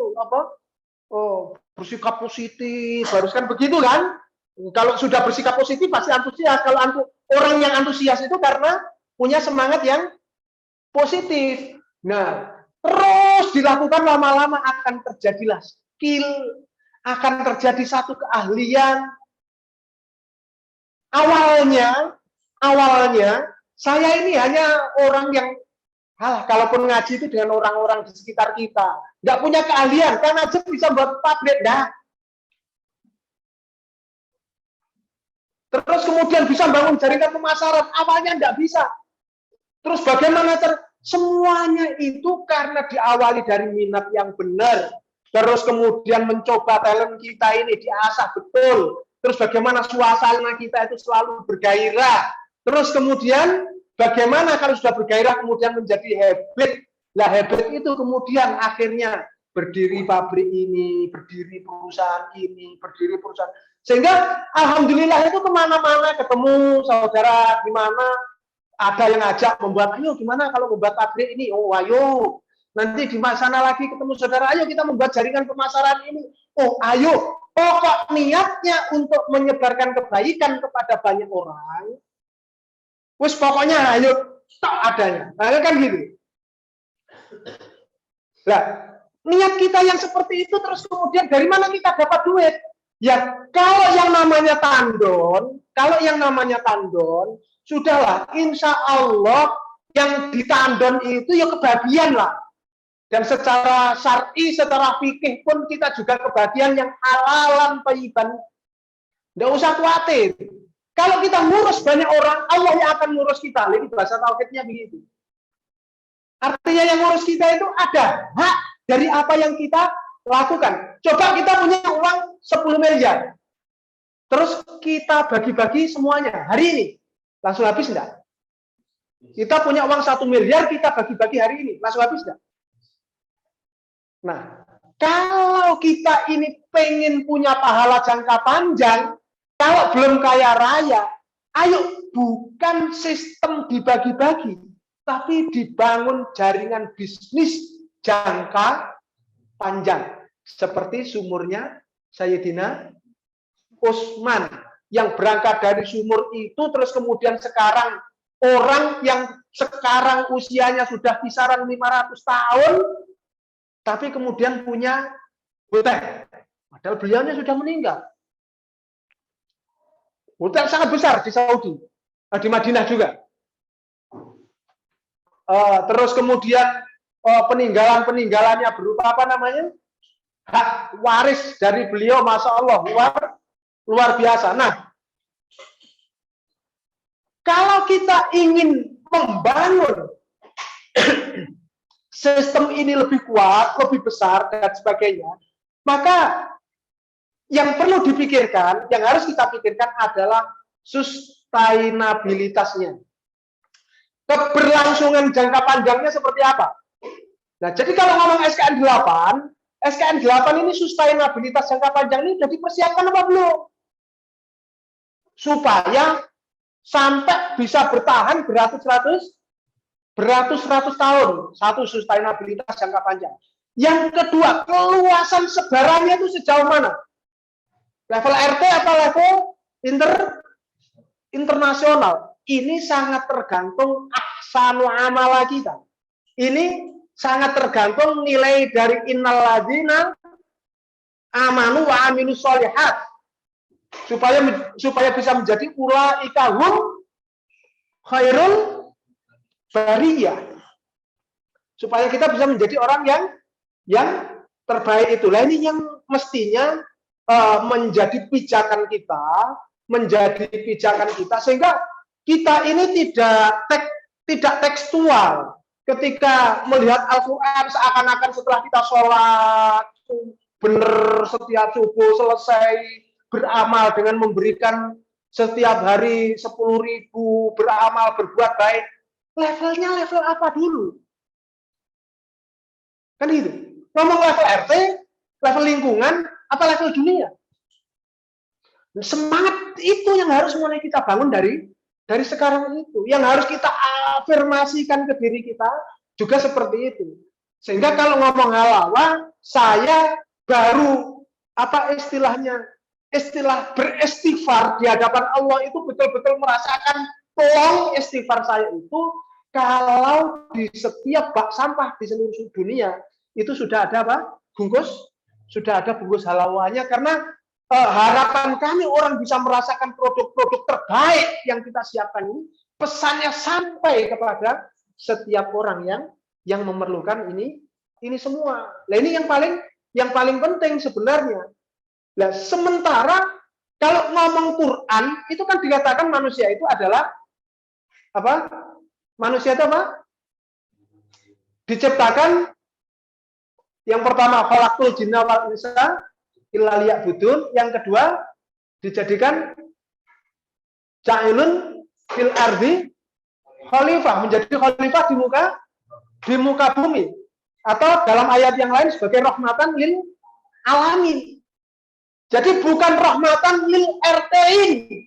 D: bersikap positif, harus kan begitu kan? Kalau sudah bersikap positif pasti antusias. Kalau orang yang antusias itu karena punya semangat yang positif. Nah, terus dilakukan lama-lama akan terjadilah skill, akan terjadi satu keahlian. Awalnya saya ini hanya orang yang kalaupun ngaji itu dengan orang-orang di sekitar kita, nggak punya keahlian, kan aja bisa buat pabrik, dah. Terus kemudian bisa bangun jaringan pemasaran, awalnya nggak bisa. Terus bagaimana semuanya itu karena diawali dari minat yang benar. Terus kemudian mencoba talent kita ini diasah betul. Terus bagaimana suasana kita itu selalu bergairah. Terus kemudian bagaimana kalau sudah bergairah kemudian menjadi habit. Nah, habit itu kemudian akhirnya berdiri pabrik ini, berdiri perusahaan ini, berdiri perusahaan. Sehingga alhamdulillah itu kemana-mana ketemu saudara di mana ada yang ngajak membuat, ayo gimana kalau membuat pabrik ini? Oh ayo. Nanti di sana lagi ketemu saudara, ayo kita membuat jaringan pemasaran ini. Oh ayo. Pokok niatnya untuk menyebarkan kebaikan kepada banyak orang. Wes pokoknya ayo tak adanya. Nah, kan gitu. Nah, niat kita yang seperti itu terus kemudian dari mana kita dapat duit? Ya, kalau yang namanya tandon, sudahlah, insya Allah yang ditandon itu ya kebahagiaan lah. Dan secara syar'i, secara fikih pun kita juga kebahagiaan yang halalan thayyiban. Nggak usah khawatir. Kalau kita ngurus banyak orang, Allah yang akan ngurus kita. Ini bahasa tauhidnya begitu. Artinya yang ngurus kita itu ada hak dari apa yang kita lakukan. Coba kita punya uang 10 miliar. Terus kita bagi-bagi semuanya. Hari ini. Langsung habis enggak? Kita punya uang 1 miliar, kita bagi-bagi hari ini. Langsung habis enggak? Nah, kalau kita ini pengen punya pahala jangka panjang, kalau belum kaya raya, ayo bukan sistem dibagi-bagi, tapi dibangun jaringan bisnis jangka panjang. Seperti sumurnya Sayyidina Utsman yang berangkat dari sumur itu, terus kemudian sekarang orang yang sekarang usianya sudah kisaran 500 tahun, tapi kemudian punya Hotel. Padahal beliaunya sudah meninggal. Hotel sangat besar di Saudi, di Madinah juga. Terus kemudian peninggalannya berupa apa namanya? Hak waris dari beliau, masya Allah, luar biasa. Nah, kalau kita ingin membangun sistem ini lebih kuat, lebih besar dan sebagainya, maka yang perlu dipikirkan, yang harus kita pikirkan adalah sustainabilitasnya. Keberlangsungan jangka panjangnya seperti apa? Nah, jadi kalau ngomong SKN 8 ini sustainabilitas jangka panjang ini sudah dipersiapkan apa belum? Supaya sampai bisa bertahan beratus-ratus tahun. Satu, sustainabilitas jangka panjang. Yang kedua, keluasan sebarannya itu sejauh mana? Level RT atau level internasional? Ini sangat tergantung ahsanu amala kita. Ini sangat tergantung nilai dari innalladzina amanu wa aminus sholihat. Supaya bisa menjadi ulaika hum khairul bariyah. Supaya kita bisa menjadi orang yang terbaik itu. Nah, ini yang mestinya menjadi pijakan kita, sehingga kita ini tidak tekstual ketika melihat Al-Quran seakan-akan setelah kita sholat benar setiap subuh selesai beramal dengan memberikan setiap hari 10.000 beramal berbuat baik. Levelnya level apa dulu? Kan gitu. Ngomong level RT, level lingkungan, apa level dunia? Semangat itu yang harus mulai kita bangun dari sekarang itu. Yang harus kita afirmasikan ke diri kita juga seperti itu. Sehingga kalau ngomong halawa, saya baru apa istilahnya? Istilah beristighfar di hadapan Allah itu betul-betul merasakan peluang istighfar saya itu kalau di setiap bak sampah di seluruh dunia itu sudah ada apa? Sudah ada bungkus halawanya, karena harapan kami orang bisa merasakan produk-produk terbaik yang kita siapkan ini, pesannya sampai kepada setiap orang yang memerlukan ini semua. Nah, ini yang paling penting sebenarnya. Nah, sementara kalau ngomong Quran itu kan dikatakan manusia itu adalah apa? Manusia itu apa? Diciptakan yang pertama khalaqul jinna wal insa illa liya'budun, yang kedua dijadikan ja'ilun fil ardi khalifah, menjadi khalifah di muka bumi, atau dalam ayat yang lain sebagai rahmatan lil alamin. Jadi bukan rahmatan lil RT-in.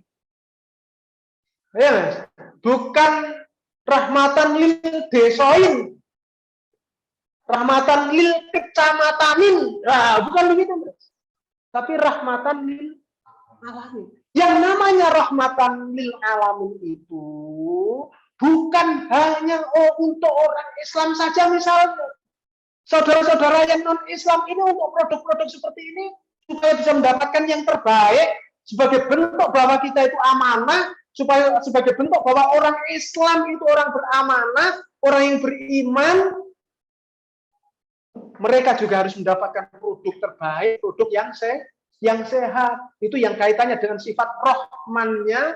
D: Ya, Mas. Bukan rahmatan lil desoin. Rahmatan lil kecamatanin. Nah, bukan begitu, Mas. Tapi rahmatan lil alamin. Yang namanya rahmatan lil alamin itu bukan hanya untuk orang Islam saja misalnya. Saudara-saudara yang non-Islam ini untuk produk-produk seperti ini supaya bisa mendapatkan yang terbaik sebagai bentuk bahwa kita itu amanah, supaya sebagai bentuk bahwa orang Islam itu orang beramanah, orang yang beriman, mereka juga harus mendapatkan produk terbaik, produk yang sehat. Itu yang kaitannya dengan sifat rahmannya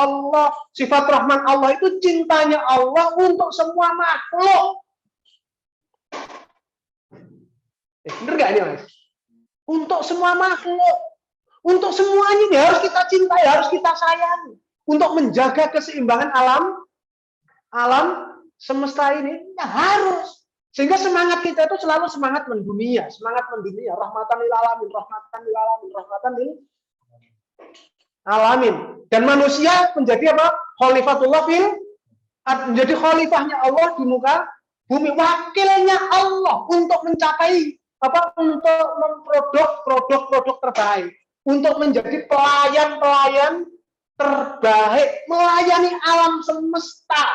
D: Allah. Sifat rahman Allah itu cintanya Allah untuk semua makhluk. Bener gak ini, Mas? Untuk semua makhluk, untuk semuanya ini harus kita cintai, harus kita sayangi, untuk menjaga keseimbangan alam semesta ini ya harus. Sehingga semangat kita itu selalu semangat mendunia, rahmatan lil alamin, rahmatan lil alamin, rahmatan lil alamin. Dan manusia menjadi apa? Khalifatullah menjadi khalifahnya Allah di muka bumi, wakilnya Allah untuk mencapai untuk memproduk produk-produk terbaik, untuk menjadi pelayan-pelayan terbaik, melayani alam semesta.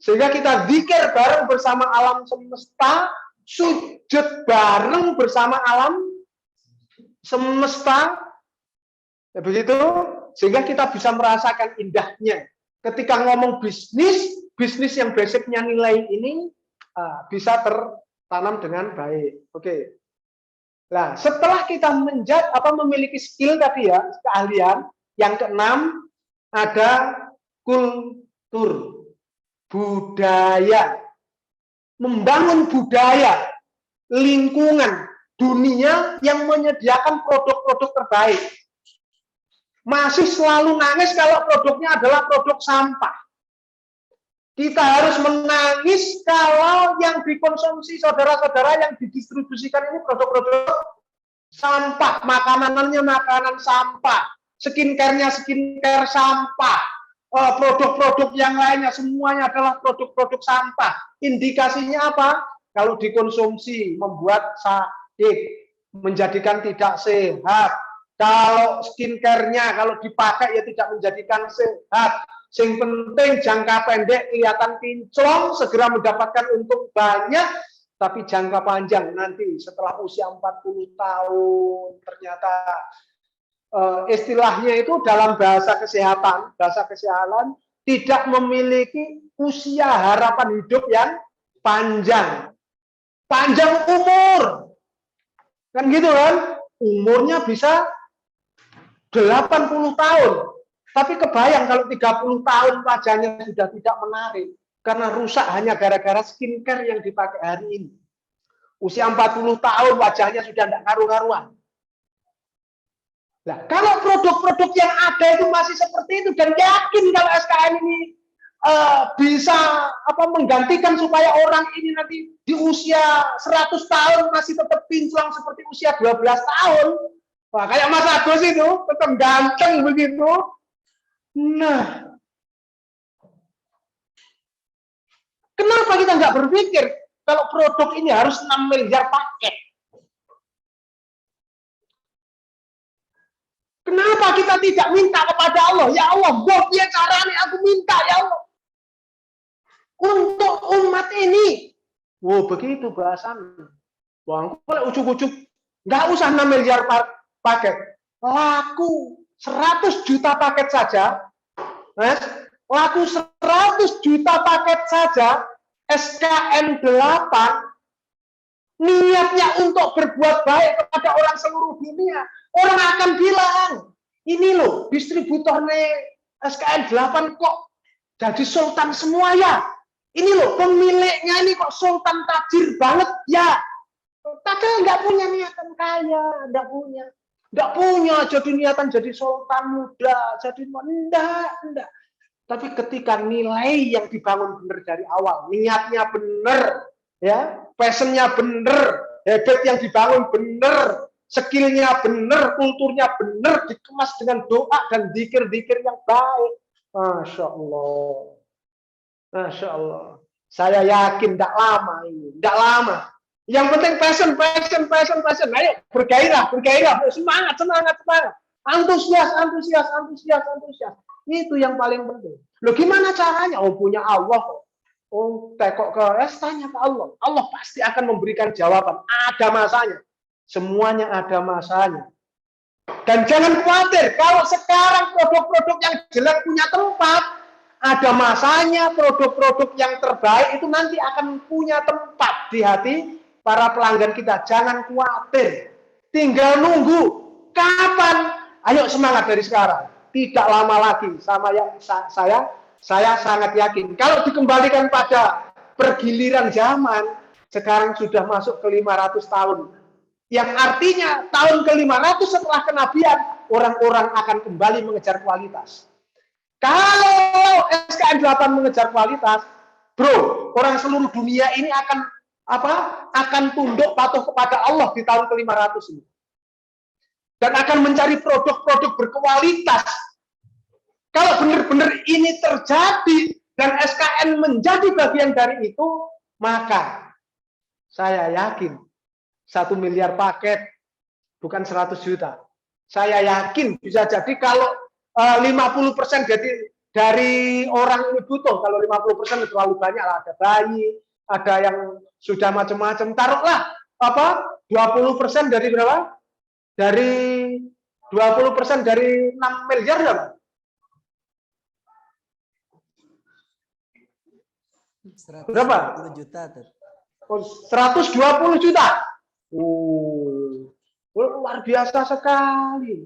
D: Sehingga kita zikir bareng bersama alam semesta, sujud bareng bersama alam semesta. Ya, begitu, sehingga kita bisa merasakan indahnya. Ketika ngomong bisnis yang basicnya nilai ini bisa tertanam dengan baik. Oke. Nah, setelah kita memiliki skill tadi ya, keahlian, yang keenam ada kultur, budaya. Membangun budaya, lingkungan, dunia yang menyediakan produk-produk terbaik. Masih selalu nangis kalau produknya adalah produk sampah. Kita harus menangis kalau yang dikonsumsi saudara-saudara yang didistribusikan ini produk-produk sampah, makanannya makanan sampah, skincare-nya skincare sampah, produk-produk yang lainnya semuanya adalah produk-produk sampah. Indikasinya apa? Kalau dikonsumsi membuat sakit, menjadikan tidak sehat. Kalau skincare-nya kalau dipakai ya tidak menjadikan sehat. Yang penting jangka pendek kelihatan kinclong, segera mendapatkan untung banyak, tapi jangka panjang nanti setelah usia 40 tahun ternyata istilahnya itu dalam bahasa kesehatan tidak memiliki usia harapan hidup yang panjang umur, kan gitu kan, umurnya bisa 80 tahun. Tapi kebayang kalau 30 tahun wajahnya sudah tidak menarik karena rusak hanya gara-gara skincare yang dipakai hari ini. Usia 40 tahun wajahnya sudah tidak karu-karuan. Nah, kalau produk-produk yang ada itu masih seperti itu dan yakin kalau SKN ini bisa menggantikan supaya orang ini nanti di usia 100 tahun masih tetap pinclang seperti usia 12 tahun. Wah, kayak Mas Agus itu tetap ganteng begitu. Nah, kenapa kita nggak berpikir kalau produk ini harus 6 miliar paket? Kenapa kita tidak minta kepada Allah? Ya Allah, ya caranya aku minta ya Allah. Untuk umat ini. Wow, begitu bahasannya. Wah, kalau ujuk-ujuk nggak usah 6 miliar paket. Laku 100 juta paket saja. Mas, laku 100 juta paket saja, SKN 8, niatnya untuk berbuat baik kepada orang seluruh dunia. Orang akan bilang, ini loh distributornya SKN 8 kok jadi sultan semua ya. Ini loh pemiliknya ini kok sultan tajir banget ya. Padahal nggak punya niatan kaya, nggak punya jadi niatan jadi sultan muda, jadi enggak. Tapi ketika nilai yang dibangun benar dari awal, niatnya benar, ya, passionnya benar, habit yang dibangun benar, skillnya benar, kulturnya benar, dikemas dengan doa dan zikir-zikir yang baik. Masya Allah. Masya Allah. Saya yakin tidak lama ini, tidak lama. Yang penting passion. Ayo bergairah, semangat. Antusias. Itu yang paling penting. Loh gimana caranya? Oh punya Allah kok. Oh tekok ke tanya ke Allah. Allah pasti akan memberikan jawaban. Ada masanya. Semuanya ada masanya. Dan jangan khawatir kalau sekarang produk-produk yang jelek punya tempat, ada masanya. Produk-produk yang terbaik itu nanti akan punya tempat di hati para pelanggan kita. Jangan khawatir. Tinggal nunggu. Kapan? Ayo semangat dari sekarang. Tidak lama lagi. Saya sangat yakin. Kalau dikembalikan pada pergiliran zaman, sekarang sudah masuk ke 500 tahun. Yang artinya tahun ke-500 setelah kenabian, orang-orang akan kembali mengejar kualitas. Kalau SKN 8 mengejar kualitas, bro, orang seluruh dunia ini akan tunduk patuh kepada Allah di tahun ke-500 ini. Dan akan mencari produk-produk berkualitas. Kalau benar-benar ini terjadi dan SKN menjadi bagian dari itu, maka saya yakin 1 miliar paket bukan 100 juta. Saya yakin bisa jadi kalau 50% dari orang ini butuh. Kalau 50% terlalu banyak lah, ada bayi, ada yang sudah macam-macam. Taruhlah apa 20% dari berapa? Dari 20% dari 6 miliar ya, Pak?
B: 120
D: Berapa?
B: juta tuh.
D: 120 juta. Oh, luar biasa sekali.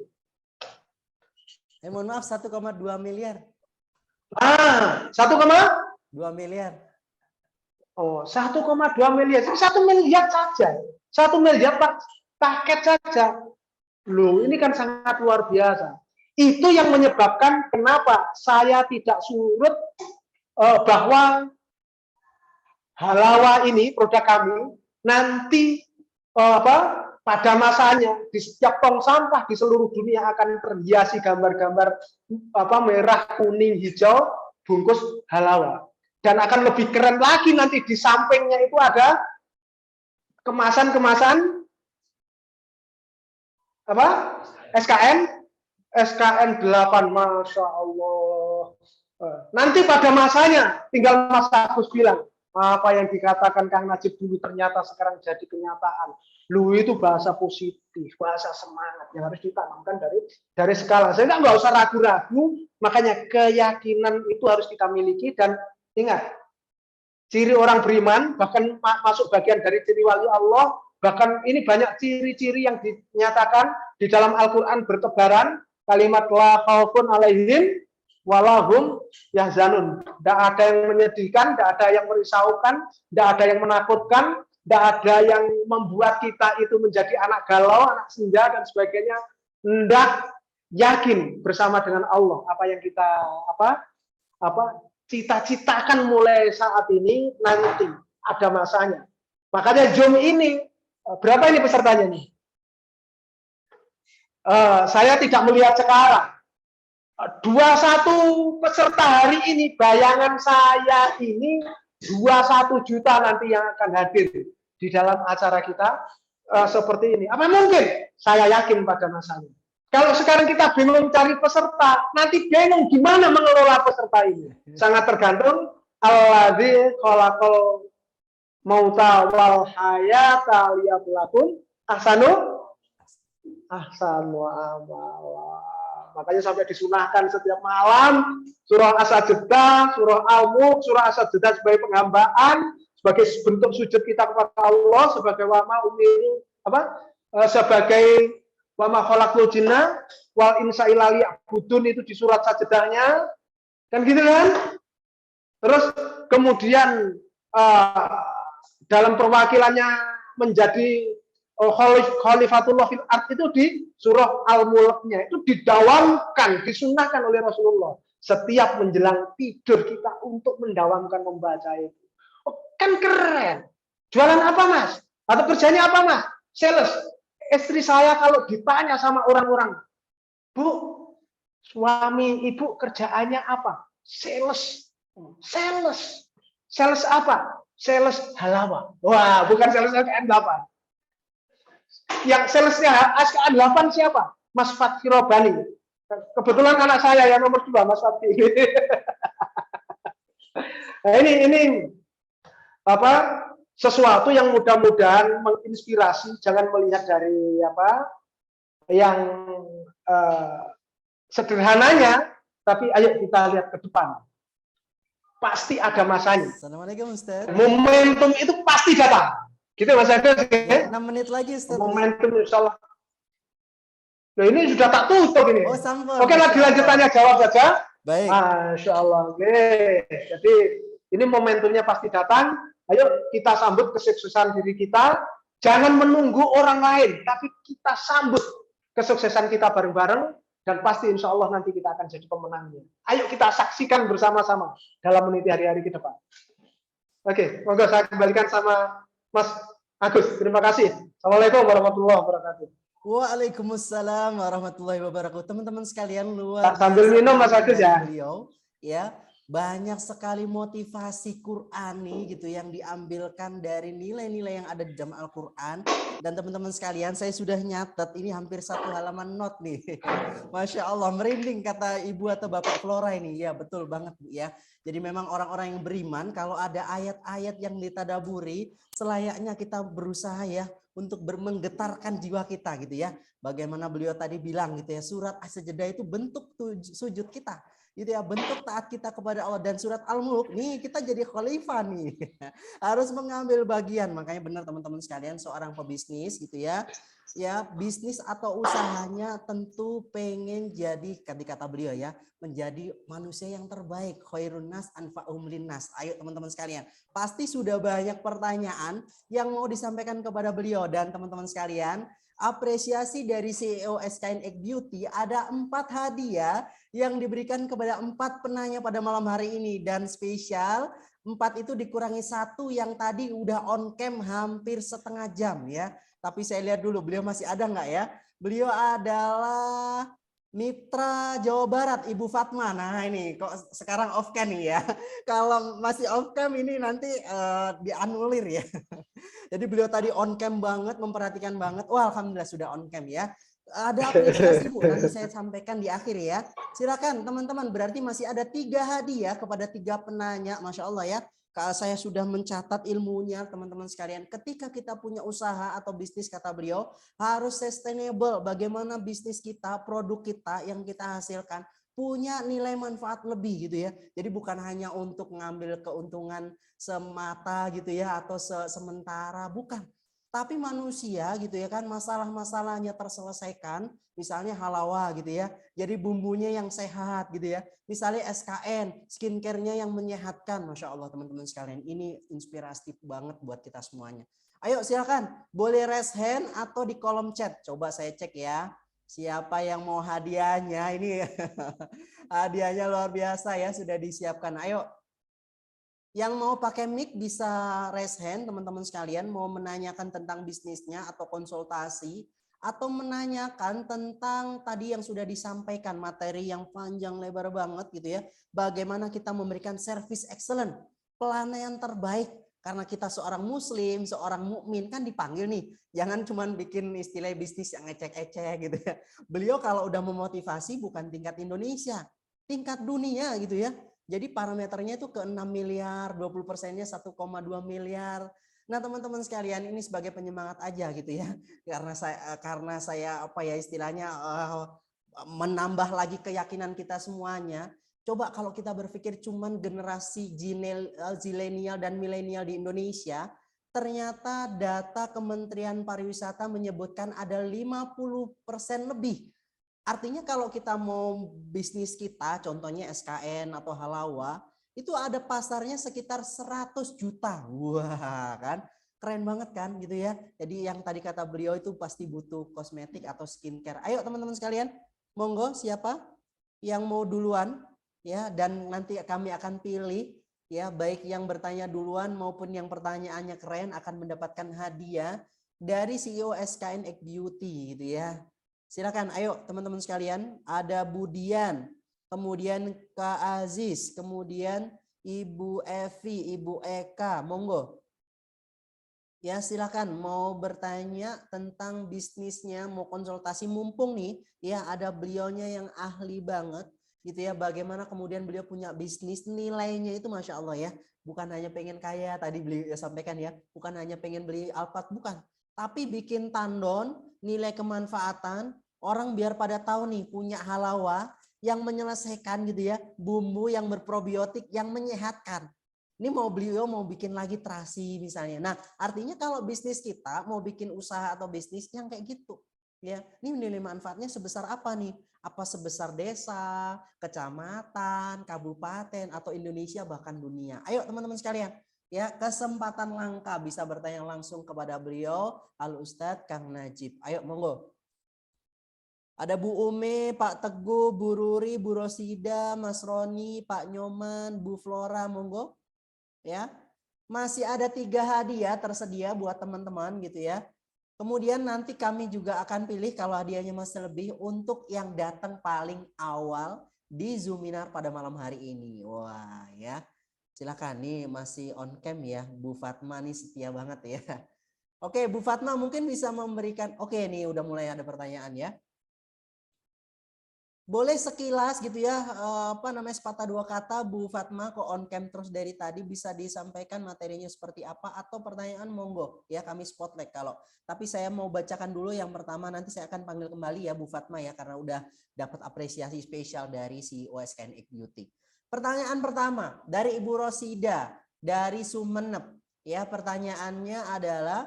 B: Mohon maaf, 1,2 miliar.
D: Ah,
B: 2 miliar.
D: Oh, 1,2 miliar. 1 miliar saja. 1 miliar paket saja. Loh, ini kan sangat luar biasa. Itu yang menyebabkan kenapa saya tidak surut bahwa Halawa ini produk kami nanti pada masanya di setiap tong sampah di seluruh dunia akan terhiasi gambar-gambar merah, kuning, hijau bungkus Halawa. Dan akan lebih keren lagi nanti di sampingnya itu ada kemasan-kemasan SKN 8, Masya Allah. Nanti pada masanya tinggal Mas Agus bilang, apa yang dikatakan Kang Najib dulu ternyata sekarang jadi kenyataan. Lu itu bahasa positif, bahasa semangat yang harus ditanamkan dari skala. Saya nggak usah ragu-ragu, makanya keyakinan itu harus kita miliki. Dan ingat, ciri orang beriman, bahkan masuk bagian dari ciri wali Allah, bahkan ini banyak ciri-ciri yang dinyatakan di dalam Al-Quran bertebaran, kalimat la khaufun alaihim walahum yahzanun. Tidak ada yang menyedihkan, tidak ada yang merisaukan, tidak ada yang menakutkan, tidak ada yang membuat kita itu menjadi anak galau, anak senja dan sebagainya. Hendak yakin bersama dengan Allah apa yang kita cita-citakan mulai saat ini nanti ada masanya. Makanya Zoom ini berapa ini pesertanya nih? Saya tidak melihat sekarang. 21 peserta hari ini, bayangan saya ini 21 juta nanti yang akan hadir di dalam acara kita seperti ini. Apa mungkin? Saya yakin pada masanya. Kalau sekarang kita bingung cari peserta, nanti bingung gimana mengelola peserta ini. Sangat tergantung alladzi khalaqal mauta wal hayata liyabluwakum ahsanu amala. Makanya sampai disunahkan setiap malam surah As-Sajdah, surah Al-Mulk, surah As-Sajdah sebagai penghambaan, sebagai bentuk sujud kita kepada Allah, sebagai sebagai wa ma khalaqul jinna wal insa illa liya'budun, itu di surat Sajdahnya. Kan gitu kan? Terus kemudian dalam perwakilannya menjadi Khalifatullah fil ard itu di surah Al-Mulknya itu didawamkan, disunahkan oleh Rasulullah setiap menjelang tidur kita untuk mendawamkan membaca itu. Oh, kan keren. Jualan apa, Mas? Atau kerjanya apa, Mas? Sales. Istri saya kalau ditanya sama orang-orang, Bu, suami ibu kerjaannya apa? Sales. Sales. Sales apa? Sales Halawa. Wah, bukan sales SKN 8. Yang salesnya SKN 8 siapa? Mas Fatki Robani. Kebetulan anak saya yang nomor 2, Mas Fatki. Nah, ini sesuatu yang mudah-mudahan menginspirasi. Jangan melihat dari yang sederhananya, tapi ayo kita lihat ke depan. Pasti ada masanya.
B: Assalamualaikum Ustaz.
D: Momentum itu pasti datang. Gitu Mas Agus.
B: Ya, 6 menit lagi Ustaz.
D: Momentum insyaallah. Nah, ini sudah tak tutup ini.
B: Oh, sampel.
D: Oke, lagi lanjutannya jawab saja.
B: Baik.
D: Masya Allah. Oke. Jadi ini momentumnya pasti datang. Ayo kita sambut kesuksesan diri kita. Jangan menunggu orang lain, tapi kita sambut kesuksesan kita bareng-bareng. Dan pasti insya Allah nanti kita akan jadi pemenangnya. Ayo kita saksikan bersama-sama dalam meniti hari-hari ke depan. Oke, monggo saya kembalikan sama Mas Agus. Terima kasih. Assalamualaikum warahmatullahi wabarakatuh.
B: Waalaikumsalam warahmatullahi wabarakatuh. Teman-teman sekalian luar
D: sambil minum Mas Agus ya.
B: Beliau ya Banyak sekali motivasi Qur'ani gitu yang diambilkan dari nilai-nilai yang ada di dalam Al-Quran. Dan teman-teman sekalian, saya sudah nyatet ini hampir 1 halaman not nih. Masya Allah, merinding kata Ibu atau Bapak Flora ini. Ya betul banget Bu ya. Jadi memang orang-orang yang beriman kalau ada ayat-ayat yang ditadaburi, selayaknya kita berusaha ya untuk menggetarkan jiwa kita gitu ya. Bagaimana beliau tadi bilang gitu ya, surat As-Sajdah itu bentuk sujud kita. Gitu ya, bentuk taat kita kepada Allah. Dan surat Al-Mulk nih kita jadi khalifah nih. Harus mengambil bagian. Makanya benar teman-teman sekalian, seorang pebisnis gitu ya. Ya, bisnis atau usahanya tentu pengen jadi, kata beliau ya, menjadi manusia yang terbaik. Khairun nas anfa'uhum linnas. Ayo teman-teman sekalian. Pasti sudah banyak pertanyaan yang mau disampaikan kepada beliau. Dan teman-teman sekalian, apresiasi dari CEO SKN Egg Beauty ada 4 hadiah yang diberikan kepada 4 penanya pada malam hari ini. Dan spesial 4 itu dikurangi 1 yang tadi udah on cam hampir setengah jam ya. Tapi saya lihat dulu beliau masih ada nggak ya? Beliau adalah Mitra Jawa Barat, Ibu Fatma. Nah ini kok sekarang off cam nih ya. Kalau masih off cam ini nanti dianulir ya. Jadi beliau tadi on cam banget, memperhatikan banget. Wah alhamdulillah sudah on cam ya. Ada apresiasi Bu, nanti saya sampaikan di akhir ya. Silakan teman-teman, berarti masih ada 3 hadiah kepada 3 penanya. Masya Allah ya. Saya sudah mencatat ilmunya teman-teman sekalian. Ketika kita punya usaha atau bisnis kata beliau harus sustainable. Bagaimana bisnis kita, produk kita yang kita hasilkan punya nilai manfaat lebih gitu ya. Jadi bukan hanya untuk mengambil keuntungan semata gitu ya atau sementara, bukan. Tapi manusia gitu ya kan masalah-masalahnya terselesaikan, misalnya halawa gitu ya. Jadi bumbunya yang sehat gitu ya. Misalnya SKN, skincare-nya yang menyehatkan. Masya Allah teman-teman sekalian, ini inspiratif banget buat kita semuanya. Ayo silakan, boleh raise hand atau di kolom chat. Coba saya cek ya. Siapa yang mau hadiahnya? Ini hadiahnya luar biasa ya, sudah disiapkan. Ayo. Yang mau pakai mic bisa raise hand teman-teman sekalian, mau menanyakan tentang bisnisnya atau konsultasi atau menanyakan tentang tadi yang sudah disampaikan materi yang panjang lebar banget gitu ya. Bagaimana kita memberikan service excellent, pelayanan terbaik karena kita seorang muslim, seorang mukmin kan dipanggil nih. Jangan cuma bikin istilah bisnis yang ecek-ecek gitu ya. Beliau kalau udah memotivasi bukan tingkat Indonesia, tingkat dunia gitu ya. Jadi parameternya itu ke 6 miliar, 20%-nya 1,2 miliar. Nah, teman-teman sekalian ini sebagai penyemangat aja gitu ya. Karena saya apa ya istilahnya menambah lagi keyakinan kita semuanya. Coba kalau kita berpikir cuman generasi zilenial dan milenial di Indonesia, ternyata data Kementerian Pariwisata menyebutkan ada 50% lebih. Artinya kalau kita mau bisnis kita, contohnya SKN atau Halawa, itu ada pasarnya sekitar 100 juta. Wah kan, keren banget kan gitu ya. Jadi yang tadi kata beliau itu pasti butuh kosmetik atau skincare. Ayo teman-teman sekalian, monggo siapa yang mau duluan ya, dan nanti kami akan pilih ya, baik yang bertanya duluan maupun yang pertanyaannya keren akan mendapatkan hadiah dari CEO SKN Egg Beauty gitu ya. Silakan, ayo teman-teman sekalian. Ada Budian, kemudian Kak Aziz, kemudian Ibu Evi, Ibu Eka, monggo. Ya silakan, mau bertanya tentang bisnisnya, mau konsultasi mumpung nih, ya ada beliaunya yang ahli banget, gitu ya. Bagaimana kemudian beliau punya bisnis, nilainya itu masya Allah ya. Bukan hanya pengen kaya, tadi beliau sampaikan ya, bukan hanya pengen beli Alphard, bukan. Tapi bikin tandon, nilai kemanfaatan, orang biar pada tahu nih punya Halawa yang menyelesaikan gitu ya, bumbu yang berprobiotik yang menyehatkan. Ini beliau mau bikin lagi terasi misalnya. Nah, artinya kalau bisnis kita mau bikin usaha atau bisnis yang kayak gitu, ya. Ini nilai manfaatnya sebesar apa nih? Apa sebesar desa, kecamatan, kabupaten atau Indonesia bahkan dunia. Ayo teman-teman sekalian. Ya, kesempatan langka bisa bertanya langsung kepada beliau, Al Ustadz Kang Najib. Ayo monggo. Ada Bu Ume, Pak Teguh, Bu Ruri, Bu Rosida, Mas Roni, Pak Nyoman, Bu Flora, monggo. Ya, masih ada 3 hadiah tersedia buat teman-teman gitu ya. Kemudian nanti kami juga akan pilih kalau hadiahnya masih lebih untuk yang datang paling awal di Zoominar pada malam hari ini. Wah ya, silakan nih masih on cam ya, Bu Fatma nih setia banget ya. Oke, Bu Fatma mungkin bisa memberikan, oke nih udah mulai ada pertanyaan ya. Boleh sekilas gitu ya, apa namanya sepatah dua kata Bu Fatma kok on cam terus dari tadi bisa disampaikan materinya seperti apa atau pertanyaan monggo ya kami spotlight kalau. Tapi saya mau bacakan dulu yang pertama nanti saya akan panggil kembali ya Bu Fatma ya karena udah dapat apresiasi spesial dari si OSKN Beauty. Pertanyaan pertama dari Ibu Rosida dari Sumeneb ya pertanyaannya adalah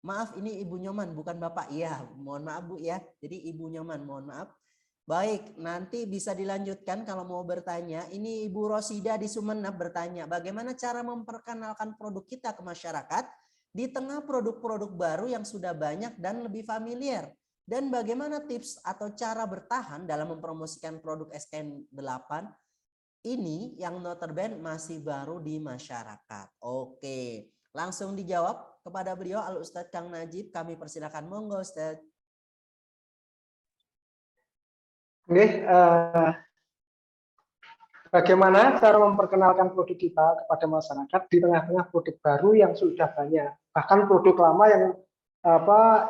B: maaf ini Ibu Nyoman bukan Bapak ya mohon maaf Bu ya jadi Ibu Nyoman mohon maaf. Baik, nanti bisa dilanjutkan kalau mau bertanya. Ini Ibu Rosida di Sumeneb bertanya, bagaimana cara memperkenalkan produk kita ke masyarakat di tengah produk-produk baru yang sudah banyak dan lebih familiar? Dan bagaimana tips atau cara bertahan dalam mempromosikan produk SKN8 ini yang notabene masih baru di masyarakat? Oke, langsung dijawab kepada beliau Al-Ustadz Kang Najib. Kami persilakan, monggo Ustadz.
D: Oke, bagaimana cara memperkenalkan produk kita kepada masyarakat di tengah-tengah produk baru yang sudah banyak, bahkan produk lama yang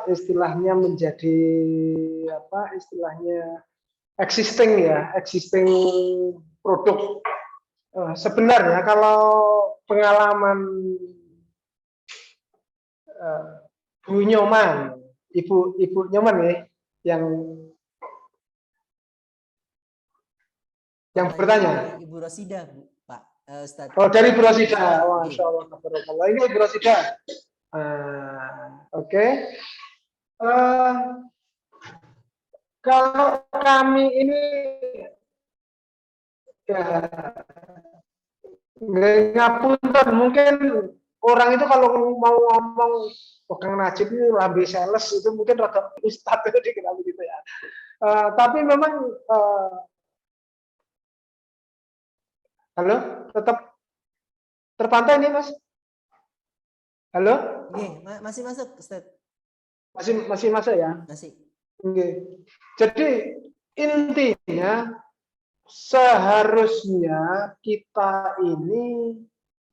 D: istilahnya menjadi existing produk. Sebenarnya kalau pengalaman Bu Nyoman, Ibu Nyoman ya, yang bertanya.
B: Ibu Rosida, Pak Ustadz.
D: Oh, dari Bu Rosida. Masya Allah. Ini Bu Rosida. Oke. Kalau kami ini ya ngapunten mungkin orang itu kalau mau ngomong Kang Najib ini lambe sales itu mungkin rada ustadz itu dikira begitu ya. Tapi memang halo, tetap terpantau ini Mas? Halo?
B: Masih masuk Ustaz.
D: Masih masuk ya?
B: Masih.
D: Oke. Jadi intinya seharusnya kita ini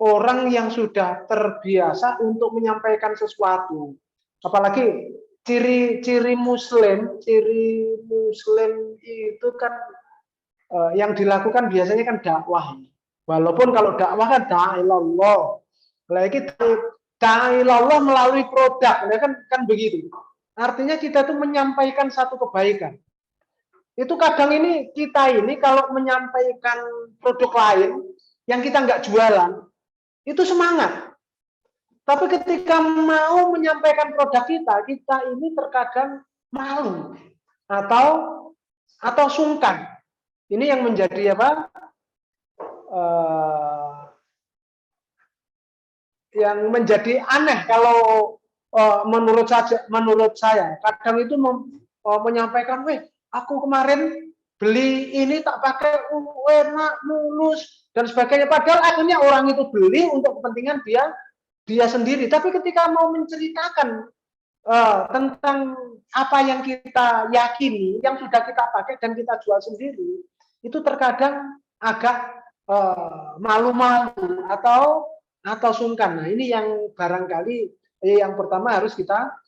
D: orang yang sudah terbiasa untuk menyampaikan sesuatu. Apalagi ciri Muslim itu kan yang dilakukan biasanya kan dakwah. Walaupun kalau dakwah kan da'ilallah. Lagi da'ilallah melalui produk, ya kan begitu. Artinya kita tuh menyampaikan satu kebaikan. Itu kadang ini kita ini kalau menyampaikan produk lain yang kita nggak jualan, itu semangat. Tapi ketika mau menyampaikan produk kita ini terkadang malu atau sungkan. Ini yang menjadi yang menjadi aneh kalau menurut saya. Kadang itu menyampaikan, aku kemarin beli ini tak pakai enak, mulus dan sebagainya. Padahal akhirnya orang itu beli untuk kepentingan dia sendiri. Tapi ketika mau menceritakan tentang apa yang kita yakini, yang sudah kita pakai dan kita jual sendiri, itu terkadang agak malu-malu atau sungkan. Nah, ini yang barangkali yang pertama harus kita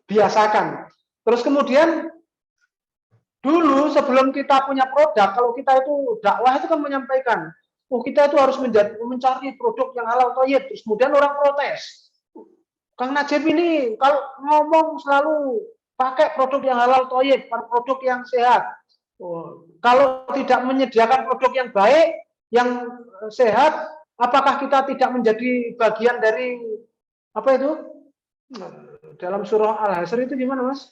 D: biasakan. Terus kemudian dulu sebelum kita punya produk, kalau kita itu dakwah itu kan menyampaikan, kita itu harus mencari produk yang halal thayyib. Terus kemudian orang protes. Kang Najib ini kalau ngomong selalu pakai produk yang halal thayyib, produk yang sehat. Kalau tidak menyediakan produk yang baik, yang sehat, apakah kita tidak menjadi bagian dari apa itu? Dalam surah Al-Hasr itu gimana, Mas?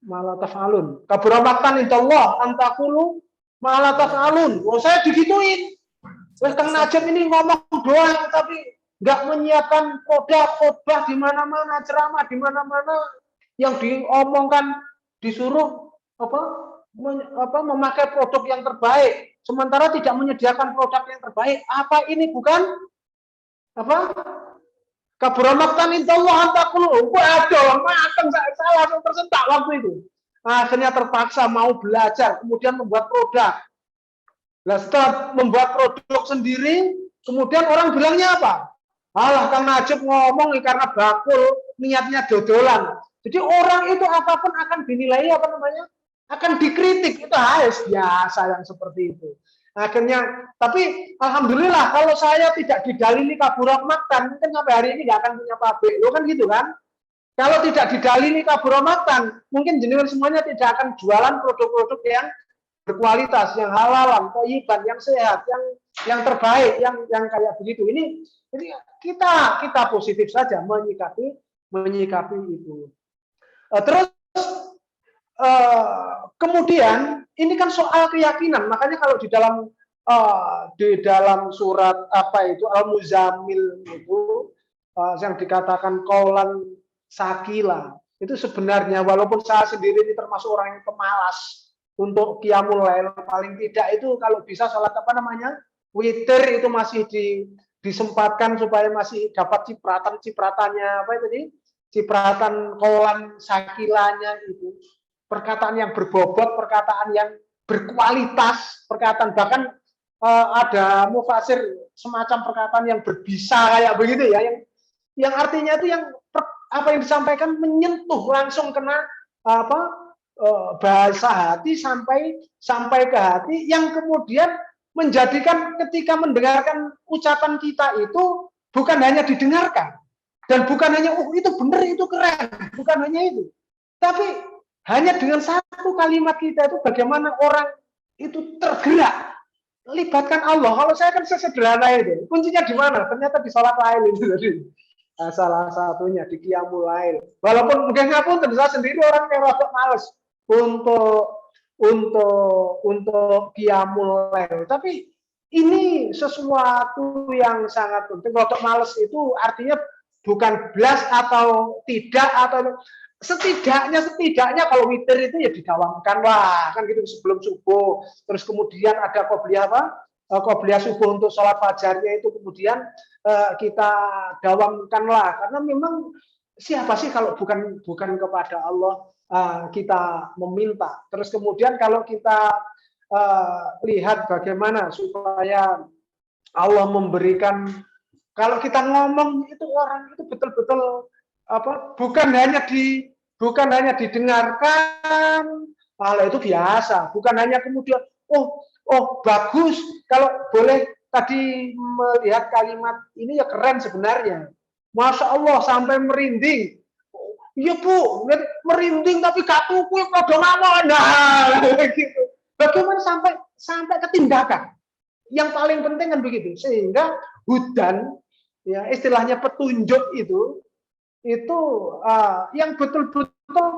D: Malah taf'alun. Kabura maqtan indallah an taqulu malah taf'alun. Saya digituin. Wes Kang Najib ini ngomong doang tapi nggak menyiapkan khotbah di mana-mana, ceramah di mana-mana, yang diomongkan disuruh memakai produk yang terbaik, sementara tidak menyediakan produk yang terbaik. Apa ini bukan Kabura maktan indallah antaqulu. Waduh, mateng saya langsung tersentak waktu itu. Akhirnya terpaksa mau belajar, kemudian membuat produk. Nah, setelah membuat produk sendiri, kemudian orang bilangnya apa? Alah, Kang Najib ngomong karena bakul, niatnya dodolan. Jadi orang itu apapun akan dinilai apa namanya? Akan dikritik. Itu harus biasa yang seperti itu. Akhirnya, tapi alhamdulillah kalau saya tidak didalili kaburat maktan, mungkin sampai hari ini nggak akan punya pabrik. Lo kan gitu kan? Kalau tidak didalili kaburat maktan, mungkin jenengan semuanya tidak akan jualan produk-produk yang berkualitas, yang halal, thayyiban, yang sehat, yang terbaik, yang kayak begitu. Ini kita positif saja menyikapi itu. Terus kemudian ini kan soal keyakinan, makanya kalau di dalam surat apa itu Al-Muzammil itu yang dikatakan qaulan sakila, itu sebenarnya walaupun saya sendiri ini termasuk orang yang pemalas untuk qiyamul lail, paling tidak itu kalau bisa salat apa namanya witir itu masih disempatkan supaya masih dapat cipratannya apa itu nih, cipratan qaulan sakilanya itu, perkataan yang berbobot, perkataan yang berkualitas, perkataan bahkan ada mufasir semacam perkataan yang berbisa kayak begitu ya, yang artinya itu apa yang disampaikan menyentuh langsung kena bahasa hati sampai ke hati, yang kemudian menjadikan ketika mendengarkan ucapan kita itu bukan hanya didengarkan dan bukan hanya itu benar, itu keren, bukan hanya itu, tapi hanya dengan satu kalimat kita itu bagaimana orang itu tergerak. Libatkan Allah. Kalau saya kan sesederhana itu. Kuncinya di mana? Ternyata di sholat lail itu tadi. Salah satunya di qiyamul lail. Walaupun mungkin ngapun saya sendiri orang yang rada males untuk qiyamul lail. Tapi ini sesuatu yang sangat penting. Rada males itu artinya bukan blas atau tidak, atau setidaknya kalau witir itu ya didawamkan lah kan gitu sebelum subuh, terus kemudian ada qobliyah subuh untuk sholat fajarnya itu kemudian kita dawamkan lah, karena memang siapa sih kalau bukan kepada Allah kita meminta. Terus kemudian kalau kita lihat bagaimana supaya Allah memberikan, kalau kita ngomong itu orang itu betul-betul bukan hanya didengarkan, kalau itu biasa, bukan hanya kemudian oh bagus, kalau boleh tadi melihat kalimat ini ya keren sebenarnya, Masya Allah sampai merinding, iya Bu merinding tapi gak tuku pada mawon, nah gitu. Bagaimana sampai ke tindakan, yang paling penting kan begitu, sehingga hudan ya istilahnya petunjuk itu yang betul-betul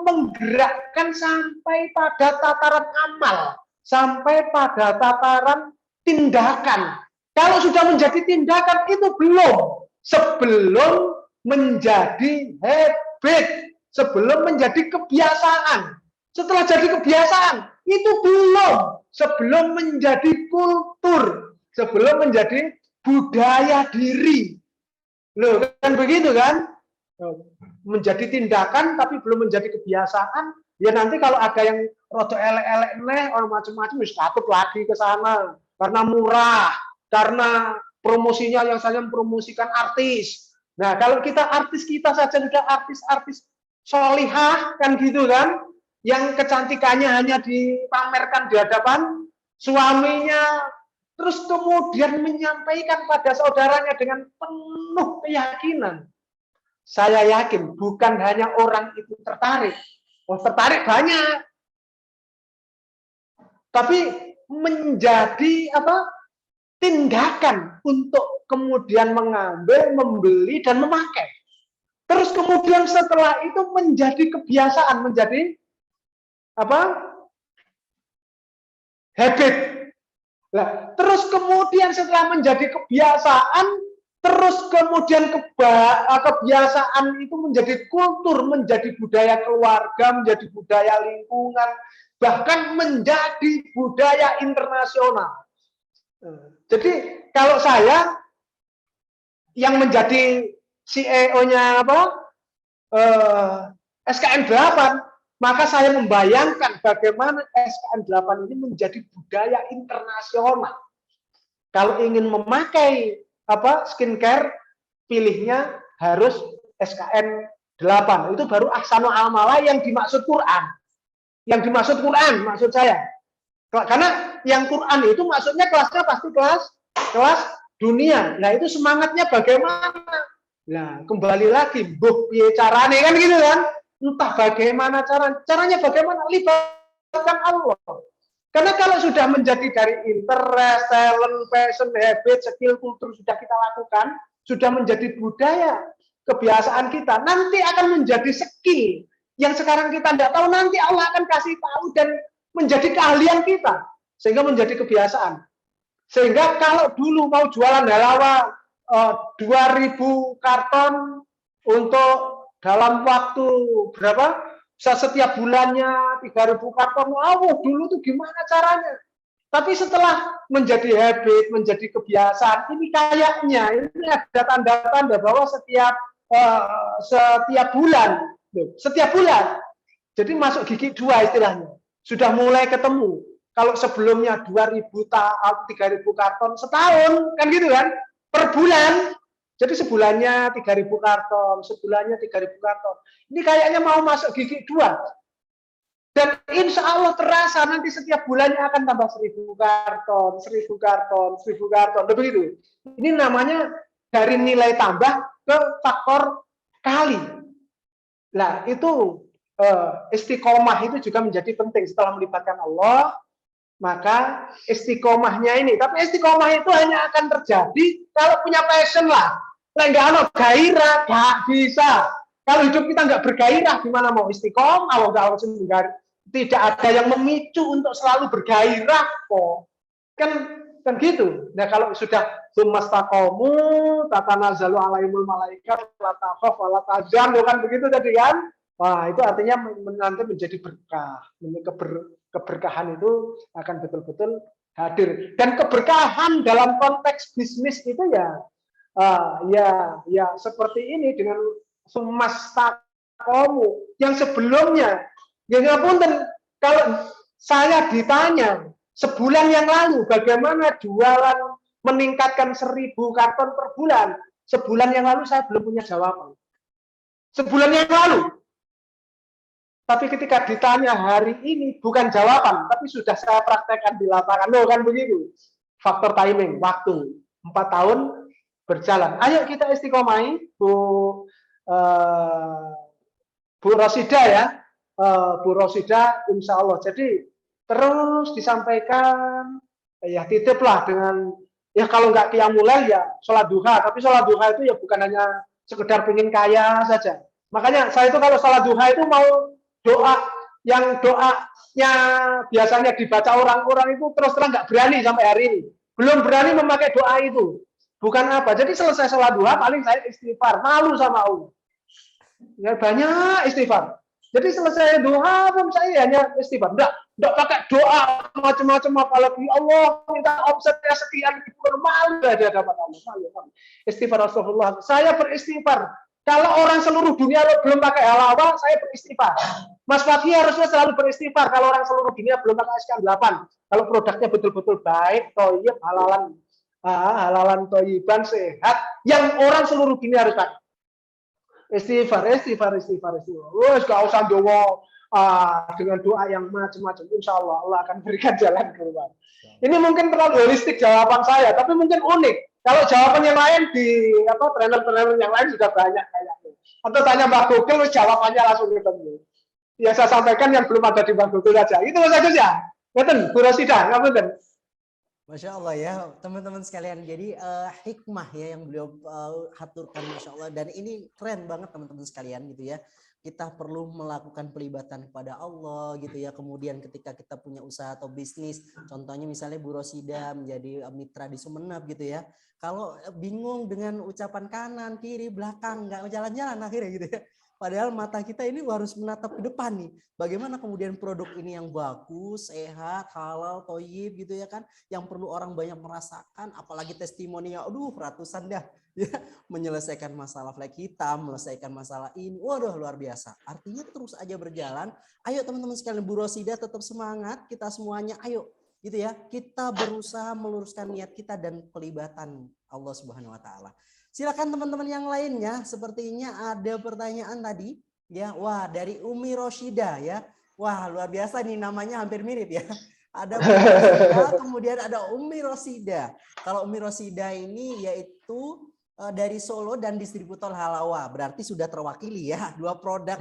D: menggerakkan sampai pada tataran amal, sampai pada tataran tindakan. Kalau sudah menjadi tindakan itu belum, sebelum menjadi habit, sebelum menjadi kebiasaan. Setelah jadi kebiasaan itu belum, sebelum menjadi kultur, sebelum menjadi budaya diri. Loh kan begitu kan? Menjadi tindakan tapi belum menjadi kebiasaan, ya nanti kalau ada yang rodo elek-elek orang macam-macam wis katut lagi ke sana karena murah, karena promosinya yang saya mempromosikan artis. Nah, kalau kita artis kita saja sudah artis-artis solihah kan gitu kan, yang kecantikannya hanya dipamerkan di hadapan suaminya, terus kemudian menyampaikan pada saudaranya dengan penuh keyakinan. Saya yakin bukan hanya orang itu tertarik. Tertarik banyak. Tapi menjadi tindakan untuk kemudian mengambil, membeli dan memakai. Terus kemudian setelah itu menjadi kebiasaan, menjadi habit. Nah, terus kemudian setelah menjadi kebiasaan, terus kemudian kebiasaan itu menjadi kultur, menjadi budaya keluarga, menjadi budaya lingkungan, bahkan menjadi budaya internasional. Jadi kalau saya yang menjadi CEO-nya SKN 8, maka saya membayangkan bagaimana SKN 8 ini menjadi budaya internasional. Kalau ingin memakai skincare, pilihnya harus SKN 8. Itu baru ahsanul amalah yang dimaksud Quran. Yang dimaksud Quran, maksud saya. Karena yang Quran itu maksudnya kelasnya pasti kelas dunia. Nah, itu semangatnya bagaimana? Nah, kembali lagi, piye carane kan gitu kan? Entah bagaimana caranya bagaimana, libatkan Allah. Karena kalau sudah menjadi dari interest, talent, passion, habit, skill, kultur sudah kita lakukan, sudah menjadi budaya, kebiasaan kita, nanti akan menjadi skill yang sekarang kita tidak tahu, nanti Allah akan kasih tahu dan menjadi keahlian kita, sehingga menjadi kebiasaan. Sehingga kalau dulu mau jualan halawa 2.000 karton untuk dalam waktu berapa? Setiap bulannya 3.000 karton. Dulu tuh gimana caranya? Tapi setelah menjadi habit, menjadi kebiasaan, ini kayaknya ini ada tanda-tanda bahwa setiap bulan, jadi masuk gigi 2 istilahnya, sudah mulai ketemu. Kalau sebelumnya 2.000 3.000 karton setahun, kan gitu kan, per bulan. Jadi sebulannya 3.000 karton, sebulannya 3.000 karton. Ini kayaknya mau masuk gigi 2. Dan insya Allah terasa nanti setiap bulannya akan tambah 1.000 karton, 1.000 karton, 1.000 karton. Begitu. Ini namanya dari nilai tambah ke faktor kali. Nah, itu istiqomah itu juga menjadi penting setelah melibatkan Allah. Maka istiqomahnya ini, tapi istiqomah itu hanya akan terjadi kalau punya passion lah. Nggak ada gairah, nggak bisa. Kalau hidup kita nggak bergairah, gimana mau istiqomah? Tidak ada yang memicu untuk selalu bergairah kok. Kan gitu. Nah, kalau sudah sumastaqomu, tatanazzalu alaihimul malaikat, la takhaf wa la tahzan, kan begitu tadi kan? Wah, itu artinya nanti menjadi berkah. Keberkahan itu akan betul-betul hadir. Dan keberkahan dalam konteks bisnis itu ya seperti ini dengan sumastaqomu yang sebelumnya. Ya ngapunten, kalau saya ditanya sebulan yang lalu bagaimana jualan meningkatkan 1.000 karton per bulan, sebulan yang lalu saya belum punya jawaban. Sebulan yang lalu. Tapi ketika ditanya hari ini bukan jawaban, tapi sudah saya praktekkan di lapangan. Kan begitu. Faktor timing, waktu. 4 tahun berjalan. Ayo kita istiqomahi, Bu Rosida ya. Bu Rosida, insya Allah. Jadi terus disampaikan, ya titiplah dengan, ya kalau nggak qiyamul ya sholat duha. Tapi sholat duha itu ya bukan hanya sekedar pengen kaya saja. Makanya saya itu kalau sholat duha itu mau doanya biasanya dibaca orang-orang itu terus terang nggak berani sampai hari ini. Belum berani memakai doa itu. Bukan apa. Jadi selesai sholat duha paling saya istighfar. Malu sama Allah. Ya, banyak istighfar. Jadi selesai doa pun saya hanya istighfar. Enggak pakai doa macam-macam, apalagi Allah minta omsetnya sekian, malu aja dapat Allah. Malu. Istighfar Rasulullah. Saya beristighfar. Kalau orang seluruh dunia belum pakai halal, saya beristighfar. Mas Fatih harusnya selalu beristighfar kalau orang seluruh dunia belum pakai SKN 8. Kalau produknya betul-betul baik, toyib, halalan toyiban, sehat, yang orang seluruh dunia harus pakai. Istighfar. Wes gak usah doa dengan doa yang macam-macam. Insya Allah akan berikan jalan keluar. Ini mungkin terlalu holistik jawaban saya, tapi mungkin unik. Kalau jawaban yang lain di trainer-trainer yang lain sudah banyak kayaknya. Atau tanya Mbak Google, jawabannya langsung ketemu. Ya saya sampaikan yang belum ada di Mbak Google saja. Itu saja ya. Ngeten, Bu Rosida, ngapunten.
B: Masya Allah ya teman-teman sekalian. Jadi hikmah ya yang beliau haturkan, Masya Allah. Dan ini keren banget teman-teman sekalian gitu ya. Kita perlu melakukan pelibatan kepada Allah gitu ya. Kemudian ketika kita punya usaha atau bisnis, contohnya misalnya Bu Rosida menjadi mitra di Sumeneb gitu ya. Kalau bingung dengan ucapan kanan, kiri, belakang, nggak jalan-jalan akhirnya gitu ya. Padahal mata kita ini harus menatap ke depan nih. Bagaimana kemudian produk ini yang bagus, sehat, halal, toyib gitu ya kan. Yang perlu orang banyak merasakan, apalagi testimoninya, aduh ratusan dah. Ya, menyelesaikan masalah flek hitam, menyelesaikan masalah ini. Waduh luar biasa. Artinya terus aja berjalan. Ayo teman-teman sekalian, Bu Rosida tetap semangat. Kita semuanya ayo gitu ya. Kita berusaha meluruskan niat kita dan pelibatan Allah Subhanahu wa taala. Silakan teman-teman yang lainnya, sepertinya ada pertanyaan tadi ya. Wah, dari Umi Roshida ya. Wah, luar biasa nih, namanya hampir mirip ya. Ada Umi Roshida, kemudian ada Umi Rosida. Kalau Umi Rosida ini yaitu dari Solo dan distributor Halawa, berarti sudah terwakili ya, dua produk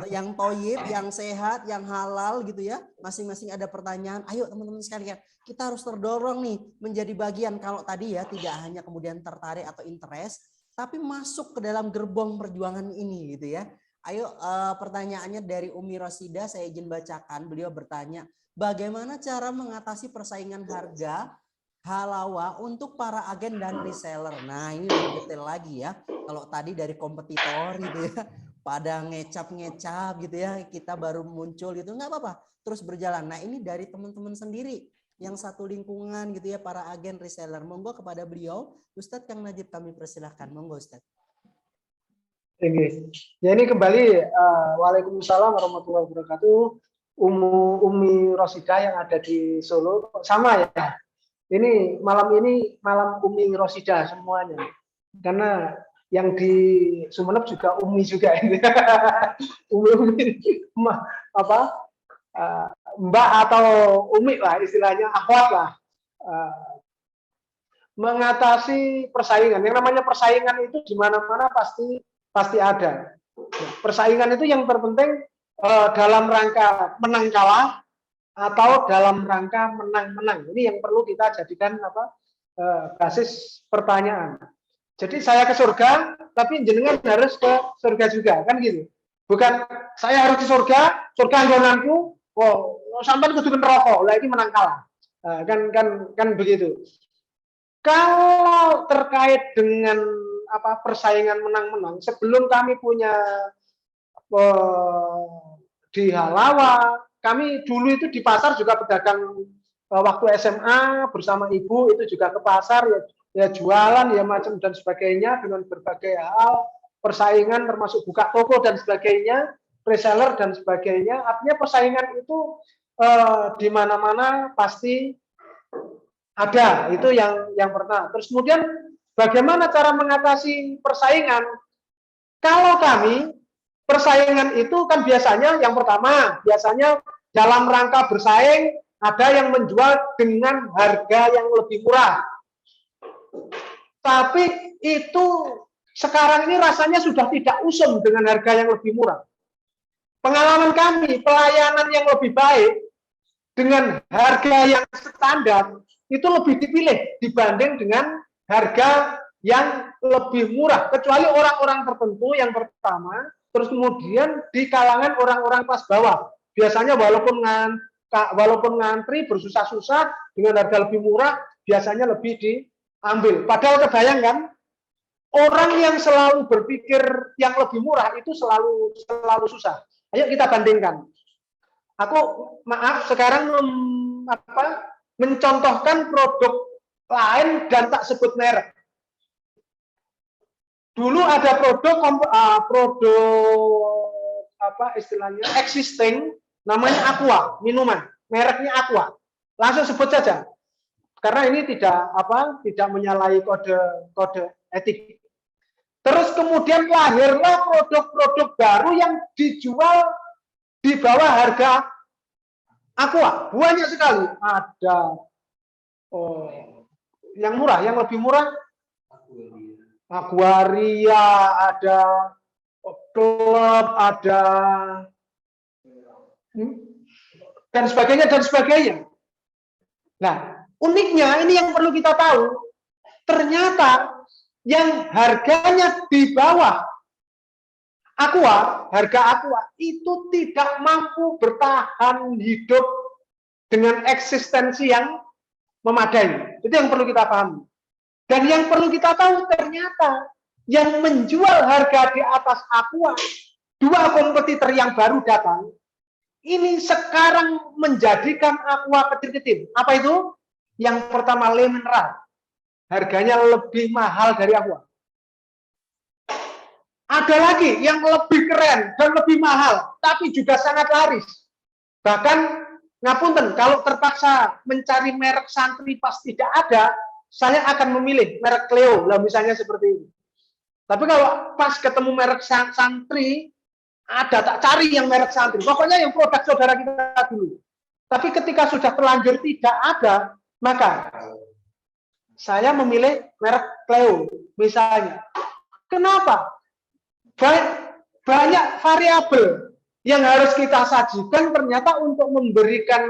B: yang toyib, yang sehat, yang halal gitu ya. Masing-masing ada pertanyaan. Ayo teman-teman sekalian, kita harus terdorong nih menjadi bagian. Kalau tadi ya tidak hanya kemudian tertarik atau interest, tapi masuk ke dalam gerbong perjuangan ini gitu ya. Ayo pertanyaannya dari Umi Rosida, saya izin bacakan. Beliau bertanya, bagaimana cara mengatasi persaingan harga Halawa untuk para agen dan reseller. Nah ini lebih detail lagi ya. Kalau tadi dari kompetitor gitu ya, pada ngecap-ngecap gitu ya, kita baru muncul gitu, nggak apa-apa. Terus berjalan. Nah ini dari teman-teman sendiri yang satu lingkungan gitu ya, para agen reseller. Monggo kepada beliau, Ustadz Kang Najib kami persilahkan. Monggo Ustadz.
D: Ya ini kembali, Waalaikumsalam warahmatullahi wabarakatuh. Umi Rosida yang ada di Solo sama ya. Ini malam Umi Rosida semuanya. Karena yang di Sumeneb juga Umi juga ini. Umi Mbak atau Umi lah istilahnya, akhwat lah. Mengatasi persaingan. Yang namanya persaingan itu di mana-mana pasti ada. Persaingan itu yang terpenting dalam rangka menang kalah atau dalam rangka menang-menang. Ini yang perlu kita jadikan basis pertanyaan. Jadi saya ke surga, tapi jenengan harus ke surga juga, kan gitu. Bukan saya harus ke surga anggonanku, sampai kudu neraka, lah ini menang kalah. Kan begitu. Kalau terkait dengan persaingan menang-menang, sebelum kami punya di Halawa, kami dulu itu di pasar juga pedagang, waktu SMA bersama ibu itu juga ke pasar ya jualan ya macam dan sebagainya dengan berbagai hal, persaingan termasuk buka toko dan sebagainya, reseller dan sebagainya. Artinya persaingan itu di mana-mana pasti ada. Itu yang pertama. Terus kemudian bagaimana cara mengatasi persaingan? Kalau kami persaingan itu kan biasanya yang pertama, biasanya dalam rangka bersaing ada yang menjual dengan harga yang lebih murah. Tapi itu sekarang ini rasanya sudah tidak usum dengan harga yang lebih murah. Pengalaman kami, pelayanan yang lebih baik dengan harga yang standar itu lebih dipilih dibanding dengan harga yang lebih murah. Kecuali orang-orang tertentu yang pertama, terus kemudian di kalangan orang-orang kelas bawah. Biasanya walaupun ngantri bersusah-susah dengan harga lebih murah, biasanya lebih diambil. Padahal kebayangkan, orang yang selalu berpikir yang lebih murah itu selalu susah. Ayo kita bandingkan. Aku maaf sekarang mencontohkan produk lain dan tak sebut merek. Dulu ada produk istilahnya existing, namanya Aqua, minuman, mereknya Aqua. Langsung sebut saja. Karena ini tidak menyalahi kode etik. Terus kemudian lahirlah produk-produk baru yang dijual di bawah harga Aqua. Banyak sekali. Ada yang murah, yang lebih murah Aquaria, ada Club, ada dan sebagainya. Nah, uniknya ini yang perlu kita tahu. Ternyata yang harganya di bawah harga Aqua itu tidak mampu bertahan hidup dengan eksistensi yang memadai. Itu yang perlu kita pahami. Dan yang perlu kita tahu ternyata yang menjual harga di atas Aqua dua kompetitor yang baru datang, ini sekarang menjadikan aqua kecil-kecil. Apa itu? Yang pertama Le Mineral. Harganya lebih mahal dari aqua. Ada lagi yang lebih keren dan lebih mahal, tapi juga sangat laris. Bahkan, ngapunten, kalau terpaksa mencari merek santri pas tidak ada, saya akan memilih merek Cleo, lah misalnya seperti ini. Tapi kalau pas ketemu merek santri, ada tak cari yang merek santri. Pokoknya yang produk saudara kita dulu. Tapi ketika sudah terlanjur tidak ada, maka saya memilih merek Cleo, misalnya. Kenapa? Banyak variabel yang harus kita sajikan ternyata untuk memberikan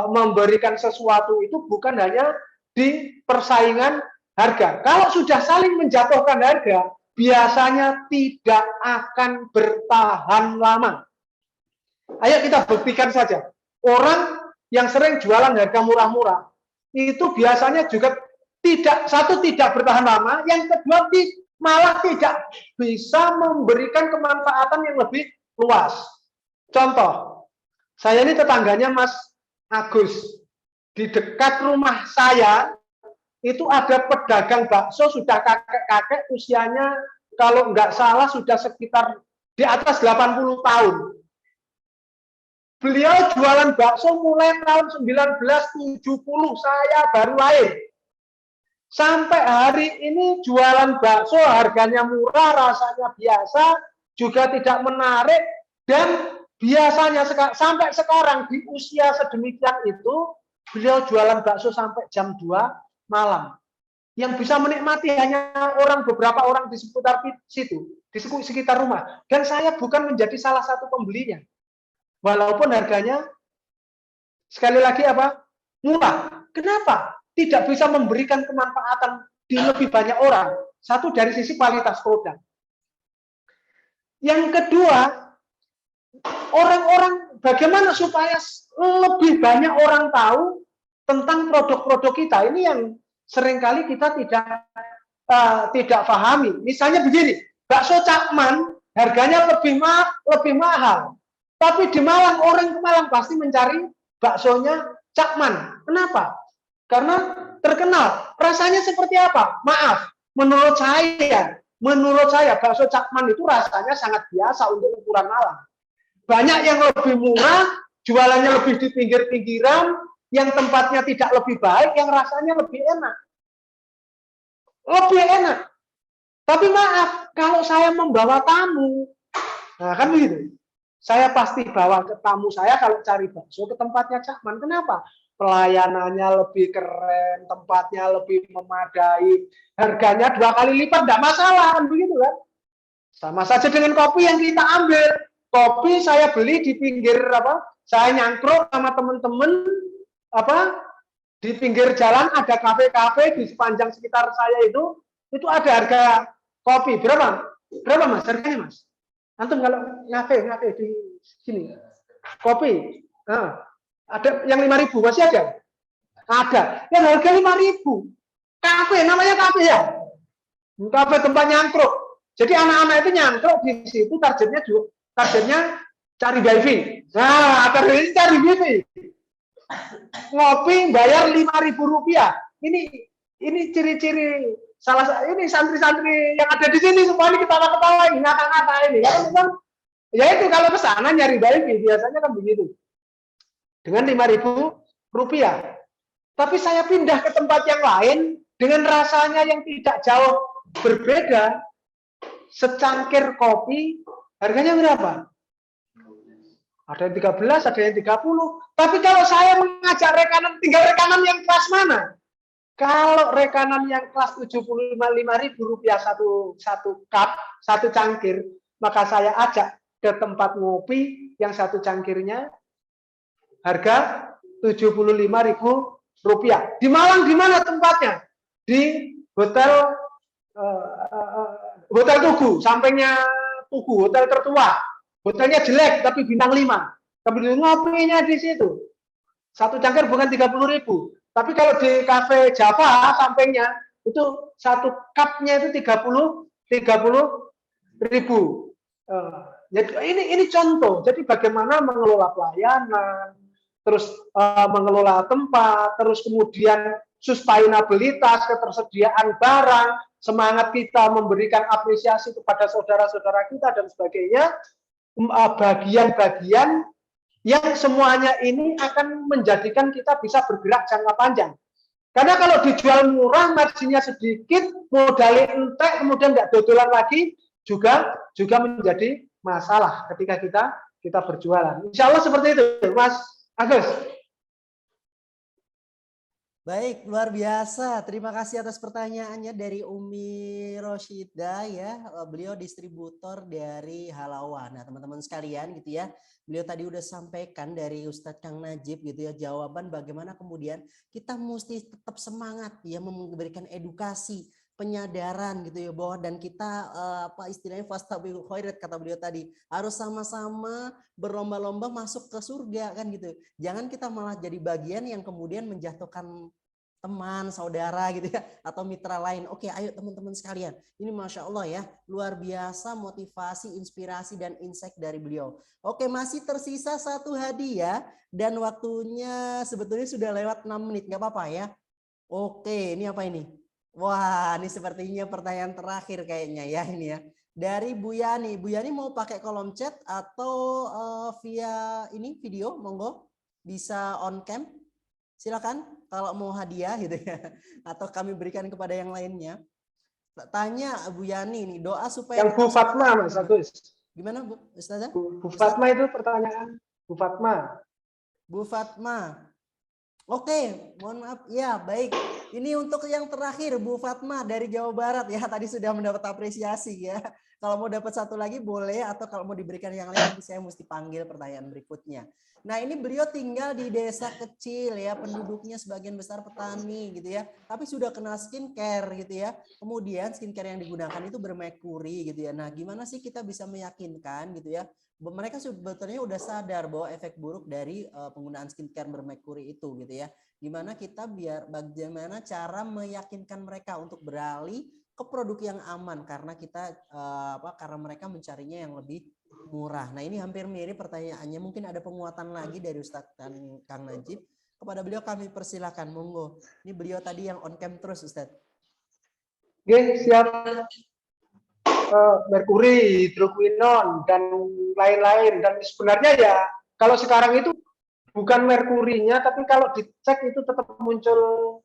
D: memberikan sesuatu itu bukan hanya di persaingan harga. Kalau sudah saling menjatuhkan harga, biasanya tidak akan bertahan lama. Ayo kita buktikan saja. Orang yang sering jualan harga murah-murah itu biasanya juga tidak bertahan lama, yang kedua malah tidak bisa memberikan kemanfaatan yang lebih luas. Contoh, saya ini tetangganya Mas Agus. Di dekat rumah saya itu ada pedagang bakso sudah kakek-kakek, usianya kalau nggak salah sudah sekitar di atas 80 tahun. Beliau jualan bakso mulai tahun 1970, saya baru lahir. Sampai hari ini jualan bakso harganya murah, rasanya biasa, juga tidak menarik, dan biasanya sampai sekarang di usia sedemikian itu, beliau jualan bakso sampai jam 2 malam. Yang bisa menikmati hanya beberapa orang di sekitar situ, di sekitar rumah. Dan saya bukan menjadi salah satu pembelinya. Walaupun harganya, sekali lagi murah. Kenapa? Tidak bisa memberikan kemanfaatan di lebih banyak orang. Satu, dari sisi kualitas produk. Yang kedua, orang-orang bagaimana supaya lebih banyak orang tahu tentang produk-produk kita. Ini yang seringkali kita tidak pahami. Misalnya begini, bakso Cakman harganya lebih mahal. Tapi di Malang, orang ke Malang pasti mencari baksonya Cakman. Kenapa? Karena terkenal. Rasanya seperti apa? Maaf, menurut saya bakso Cakman itu rasanya sangat biasa untuk ukuran Malang. Banyak yang lebih murah, jualannya lebih di pinggir-pinggiran, yang tempatnya tidak lebih baik, yang rasanya lebih enak. Lebih enak. Tapi maaf, kalau saya membawa tamu, nah kan begitu. Saya pasti bawa ke tamu saya kalau cari bakso ke tempatnya Cakman. Kenapa? Pelayanannya lebih keren, tempatnya lebih memadai, harganya 2 kali lipat, tidak masalah, kan begitu kan? Sama saja dengan kopi yang kita ambil. Kopi saya beli di pinggir saya nyangkruk sama teman-teman di pinggir jalan, ada kafe-kafe di sepanjang sekitar saya itu ada harga kopi. Berapa Mas harganya, Mas? Antum kalau ngafe di sini kopi, ada yang 5.000 masih ada? Ada. Yang harga 5.000. Kafe, namanya kafe ya? Kafe tempat nyangkruk. Jadi anak-anak itu nyangkruk di situ, targetnya cari wifi. Nah, targetnya cari wifi. Ngopi bayar Rp5.000. Ini ciri-ciri ini santri-santri yang ada di sini semua ini ketawa-ketawa ini, ngata-ngata ini. Ya itu kalau ke sana nyari wifi biasanya kan begitu. Dengan Rp5.000. Tapi saya pindah ke tempat yang lain dengan rasanya yang tidak jauh berbeda. Secangkir kopi harganya berapa? Ada yang 13, ada yang 30. Tapi kalau saya mengajak rekanan, tinggal rekanan yang kelas mana? Kalau rekanan yang kelas Rp75.000 satu cup, satu cangkir, maka saya ajak ke tempat ngopi yang satu cangkirnya harga Rp75.000. Di Malang di mana tempatnya? Di hotel Tugu, sampingnya Tugu, hotel tertua. Hotelnya jelek tapi bintang 5. Kemudian ngopinya di situ. Satu cangkir bukan 30.000. Tapi kalau di kafe Java sampingnya itu satu cupnya itu 30.000. Jadi ini contoh. Jadi bagaimana mengelola pelayanan, terus mengelola tempat, terus kemudian sustainabilitas, ketersediaan barang, semangat kita memberikan apresiasi kepada saudara-saudara kita dan sebagainya, bagian-bagian yang semuanya ini akan menjadikan kita bisa bergerak jangka panjang. Karena kalau dijual murah, marginnya sedikit, modalnya entek, kemudian nggak dodolan lagi, juga menjadi masalah ketika kita berjualan. Insya Allah seperti itu, Mas Agus.
B: Baik, luar biasa. Terima kasih atas pertanyaannya dari Umi Roshida ya. Beliau distributor dari Halawa. Nah, teman-teman sekalian gitu ya. Beliau tadi udah sampaikan dari Ustadz Kang Najib gitu ya, jawaban bagaimana kemudian kita mesti tetap semangat ya memberikan edukasi, penyadaran gitu ya, bahwa dan kita apa istilahnya fastabiqul khairat kata beliau tadi, harus sama-sama berlomba-lomba masuk ke surga kan gitu. Jangan kita malah jadi bagian yang kemudian menjatuhkan teman, saudara gitu ya, atau mitra lain. Oke, ayo teman-teman sekalian. Ini Masya Allah ya, luar biasa motivasi, inspirasi, dan insight dari beliau. Oke, masih tersisa satu hadiah dan waktunya sebetulnya sudah lewat 6 menit, nggak apa-apa ya. Oke, ini apa ini? Wah, ini sepertinya pertanyaan terakhir kayaknya ya ini ya. Dari Bu Yani. Bu Yani mau pakai kolom chat atau via ini video, monggo bisa on cam. Silakan kalau mau hadiah gitu ya, atau kami berikan kepada yang lainnya. Tanya Bu Yani nih, doa supaya
D: Yang Bu Fatma, Mas Agus.
B: Gimana Bu Ustazah?
D: Bu Fatma itu pertanyaan Bu Fatma.
B: Bu Fatma. Oke, mohon maaf. Ya, baik. Ini untuk yang terakhir Bu Fatma dari Jawa Barat ya. Tadi sudah mendapat apresiasi ya. Kalau mau dapat satu lagi boleh, atau kalau mau diberikan yang lain nanti saya mesti panggil pertanyaan berikutnya. Nah, ini beliau tinggal di desa kecil ya, penduduknya sebagian besar petani gitu ya. Tapi sudah kenal skincare gitu ya. Kemudian skincare yang digunakan itu bermerkuri gitu ya. Nah, gimana sih kita bisa meyakinkan gitu ya? Mereka sebetulnya udah sadar bahwa efek buruk dari penggunaan skincare bermerkuri itu gitu ya. Gimana kita bagaimana cara meyakinkan mereka untuk beralih ke produk yang aman karena kita karena mereka mencarinya yang lebih murah. Nah, ini hampir mirip pertanyaannya. Mungkin ada penguatan lagi dari Ustadz Kang Najib. Kepada beliau kami persilakan, monggo. Ini beliau tadi yang on cam terus, Ustadz.
D: Oke, siap. Merkuri, hidroquinon, dan lain-lain. Dan sebenarnya ya, kalau sekarang itu bukan merkurinya, tapi kalau dicek itu tetap muncul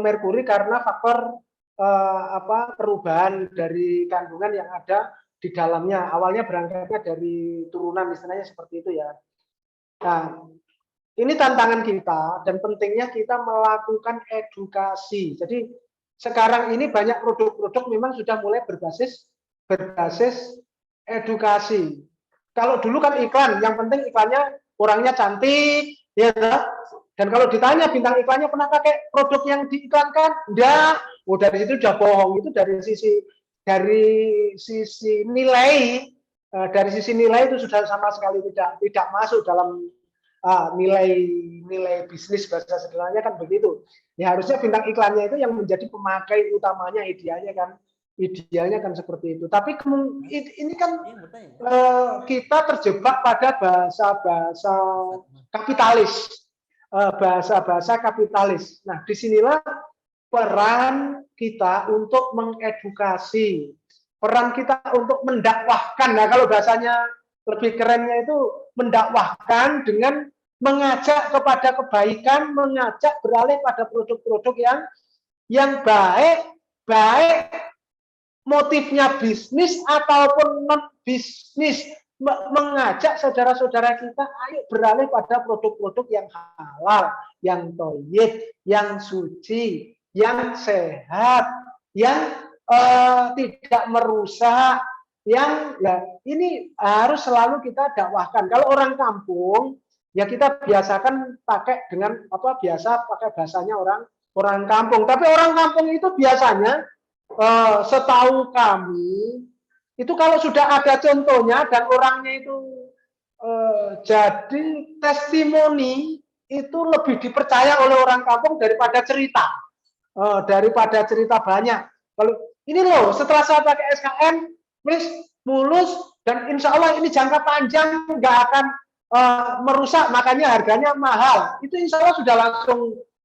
D: merkuri karena faktor perubahan dari kandungan yang ada di dalamnya. Awalnya berangkatnya dari turunan, istilahnya seperti itu ya. Nah, ini tantangan kita dan pentingnya kita melakukan edukasi. Jadi sekarang ini banyak produk-produk memang sudah mulai berbasis edukasi. Kalau dulu kan iklan, yang penting iklannya orangnya cantik, ya. Dan kalau ditanya bintang iklannya pernah pakai produk yang diiklankan, enggak. Oh, dari situ udah bohong. Itu dari sisi nilai, itu sudah sama sekali tidak masuk dalam nilai bisnis bahasa sederhananya kan begitu. Ya harusnya bintang iklannya itu yang menjadi pemakai utamanya, idealnya kan seperti itu. Tapi ini kan kita terjebak pada bahasa kapitalis, bahasa kapitalis. Nah, disinilah peran kita untuk mengedukasi, peran kita untuk mendakwahkan. Nah, kalau bahasanya lebih kerennya itu mendakwahkan dengan mengajak kepada kebaikan, mengajak beralih pada produk-produk yang baik motifnya bisnis ataupun non bisnis, mengajak saudara-saudara kita ayo beralih pada produk-produk yang halal, yang thayyib, yang suci, yang sehat, yang tidak merusak, yang ya ini harus selalu kita dakwahkan. Kalau orang kampung ya kita biasakan pakai dengan biasa pakai bahasanya orang kampung. Tapi orang kampung itu biasanya setahu kami itu kalau sudah ada contohnya dan orangnya itu jadi testimoni, itu lebih dipercaya oleh orang kampung daripada cerita banyak. Kalau ini loh, setelah saya pakai SKN mulus, Dan insya Allah ini jangka panjang nggak akan merusak, makanya harganya mahal. Itu insya Allah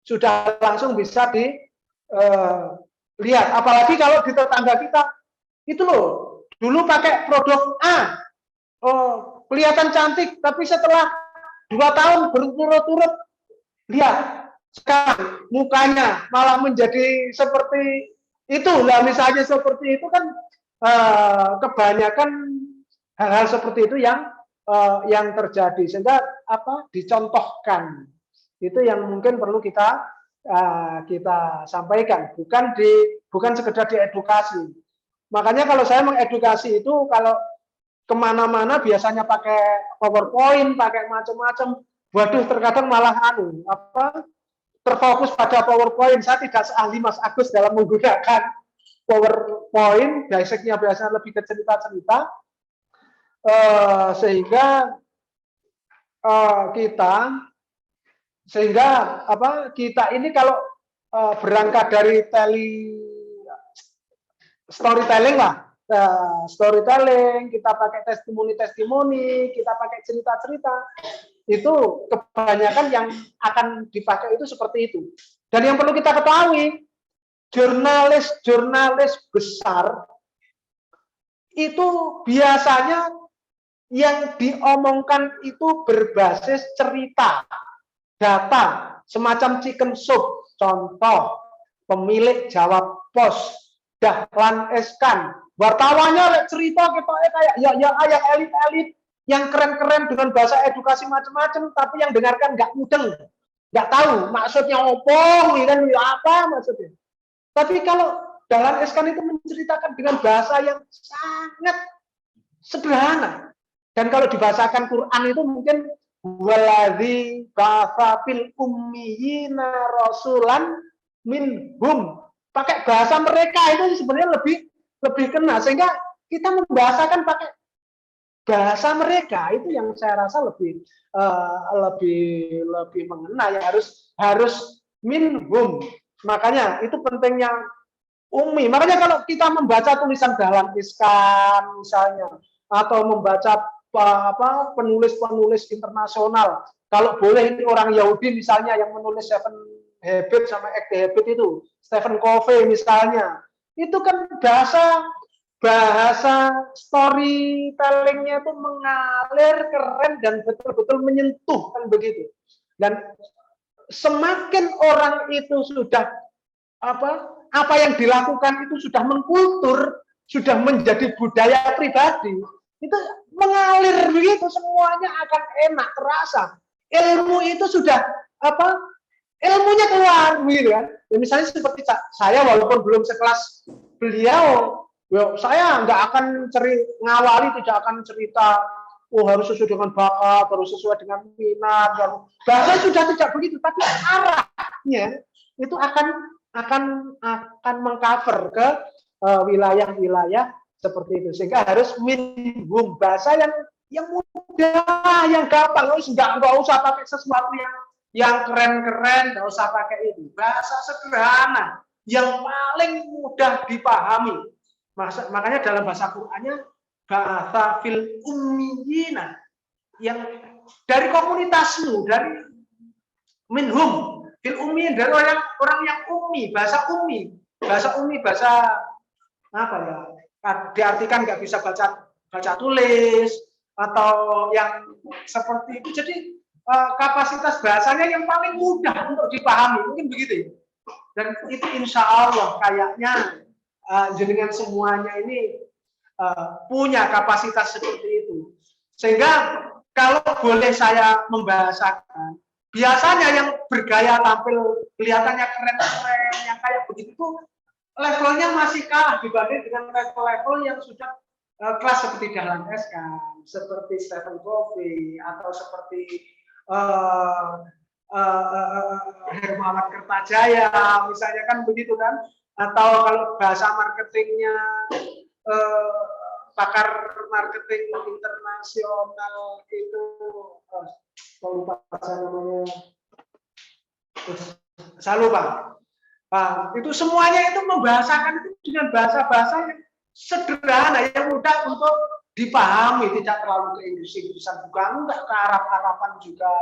D: sudah langsung bisa dilihat. Apalagi kalau di tetangga kita itu loh, dulu pakai produk A, kelihatan cantik, tapi setelah 2 tahun berturut-turut, lihat sekarang mukanya malah menjadi seperti itu. Lah misalnya seperti itu kan kebanyakan hal-hal seperti itu yang terjadi, sehingga dicontohkan itu yang mungkin perlu kita sampaikan, bukan sekedar diedukasi. Makanya kalau saya mengedukasi itu, kalau kemana-mana biasanya pakai PowerPoint, pakai macam-macam, waduh terkadang malah terfokus pada PowerPoint. Saya tidak seahli Mas Agus dalam menggunakan PowerPoint, basicnya biasanya lebih ke cerita-cerita. Sehingga kita ini kalau berangkat dari storytelling lah, storytelling, kita pakai testimoni, kita pakai cerita-cerita, itu kebanyakan yang akan dipakai itu seperti itu. Dan yang perlu kita ketahui, jurnalis besar itu biasanya yang diomongkan itu berbasis cerita, data, semacam chicken soup. Contoh, pemilik jawab pos, Dahlan Iskan, wartawannya cerita kita kayak yang elit-elit, yang keren-keren dengan bahasa edukasi macam-macam, tapi yang dengarkan nggak mudeng, nggak tahu maksudnya apa maksudnya. Tapi kalau Dahlan Iskan itu menceritakan dengan bahasa yang sangat sederhana. Dan kalau dibahasakan Quran itu mungkin waladzi ba'atsa fil ummiyina rasulan minhum. Pakai bahasa mereka itu sebenarnya lebih kena, sehingga kita membahasakan pakai bahasa mereka itu yang saya rasa lebih mengena, yang harus minhum. Makanya itu pentingnya ummi. Makanya kalau kita membaca tulisan Dahlan Iskan misalnya, atau membaca penulis-penulis internasional, kalau boleh ini orang Yahudi misalnya yang menulis Seven Habits sama Eight Habits itu, Stephen Covey misalnya, itu kan bahasa storytellingnya itu mengalir, keren, dan betul-betul menyentuh, kan begitu. Dan semakin orang itu sudah apa yang dilakukan itu sudah mengkultur, sudah menjadi budaya pribadi, itu mengalir begitu, semuanya akan enak, terasa. Ilmu itu sudah ilmunya keluar gitu kan. Ya, misalnya seperti saya, walaupun belum sekelas beliau, saya nggak akan ngawali, tidak akan cerita harus sesuai dengan bakat, harus sesuai dengan minat. Bahasa sudah tidak begitu, tapi arahnya itu akan mengcover ke wilayah-wilayah seperti itu, sehingga harus minhum, bahasa yang mudah, yang gampang. Nggak usah pakai sesuatu yang keren-keren, nggak usah pakai itu. Bahasa sederhana yang paling mudah dipahami. Makanya dalam bahasa Qur'annya bahasa fil ummiyina, yang dari komunitasmu, dari minhum fil ummiyin, dari orang yang ummi, bahasa apa ya? Diartikan nggak bisa baca tulis atau yang seperti itu. Jadi kapasitas bahasanya yang paling mudah untuk dipahami, mungkin begitu. Dan itu insya Allah kayaknya jenengan semuanya ini punya kapasitas seperti itu. Sehingga kalau boleh saya membahasakan, biasanya yang bergaya tampil kelihatannya keren-keren, yang kayak begitu, levelnya masih kalah dibanding dengan level-level yang sudah kelas seperti Dahlan Iskan, seperti Stephen Covey, atau seperti Hermawan Kertajaya, misalnya, kan begitu kan? Atau kalau bahasa marketingnya pakar marketing internasional itu, lupa namanya, saya lupa. Nah, itu semuanya itu membahasakan itu dengan bahasa-bahasa yang sederhana, yang mudah untuk dipahami, tidak terlalu ke Inggris-Inggrisan juga, enggak ke Arab-Araban juga,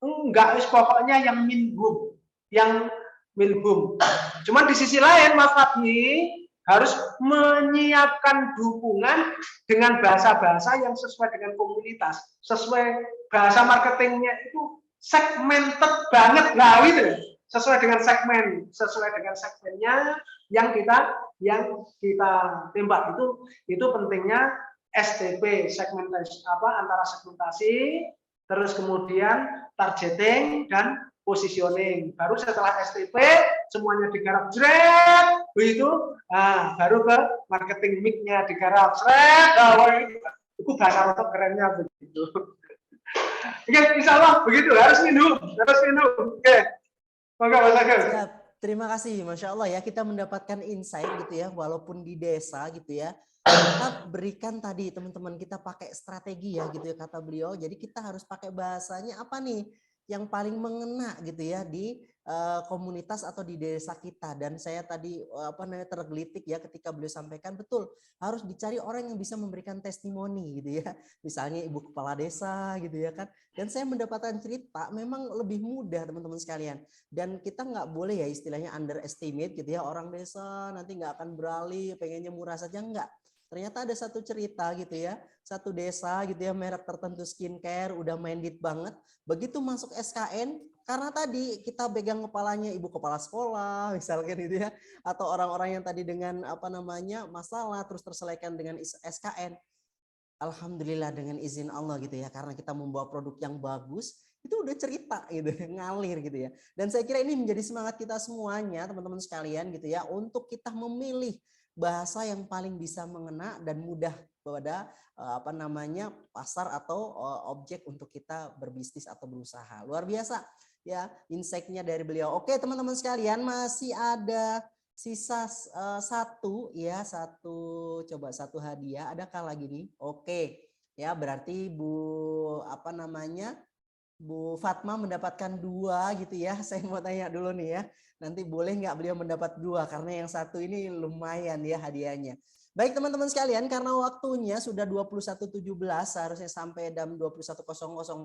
D: enggak, pokoknya yang minhum, yang minhum. Cuman di sisi lain Mas Fadli harus menyiapkan dukungan dengan bahasa-bahasa yang sesuai dengan komunitas, sesuai bahasa marketingnya itu segmented banget lah gitu, sesuai dengan segmennya yang kita tembak. Itu pentingnya STP, segmentasi antara segmentasi, terus kemudian targeting dan positioning. Baru setelah STP semuanya digarap jret, begitu, baru ke marketing mix-nya digarap jret. Itu bahasa rotok kerennya begitu. Oke, insya Allah begitu, harus minum. Oke, monggo Mas Agil.
B: Siap. Terima kasih, Masya Allah ya, kita mendapatkan insight gitu ya, walaupun di desa gitu ya, kita berikan tadi teman-teman, kita pakai strategi ya gitu ya kata beliau, jadi kita harus pakai bahasanya apa nih yang paling mengena gitu ya di komunitas atau di desa kita. Dan saya tadi tergelitik ya ketika beliau sampaikan, betul harus dicari orang yang bisa memberikan testimoni gitu ya, misalnya ibu kepala desa gitu ya kan. Dan saya mendapatkan cerita memang lebih mudah teman-teman sekalian, dan kita nggak boleh ya istilahnya underestimate gitu ya, orang desa nanti nggak akan beralih pengennya murah saja, enggak. Ternyata ada satu cerita gitu ya, satu desa gitu ya, merek tertentu skincare udah mandate banget, begitu masuk SKN, karena tadi kita pegang kepalanya ibu kepala sekolah misalkan gitu ya, atau orang-orang yang tadi dengan masalah terus terselesaikan dengan SKN. Alhamdulillah dengan izin Allah gitu ya, karena kita membawa produk yang bagus, itu udah cerita gitu, ngalir gitu ya. Dan saya kira ini menjadi semangat kita semuanya teman-teman sekalian gitu ya, untuk kita memilih bahasa yang paling bisa mengena dan mudah pada pasar atau objek untuk kita berbisnis atau berusaha. Luar biasa ya insight-nya dari beliau. Oke teman-teman sekalian, masih ada sisa satu hadiah. Adakah lagi nih? Oke ya, berarti Bu Fatma mendapatkan 2 gitu ya. Saya mau tanya dulu nih ya, nanti boleh nggak beliau mendapat 2 karena yang satu ini lumayan ya hadiahnya. Baik teman-teman sekalian, karena waktunya sudah 21.17, seharusnya sampai jam 21.00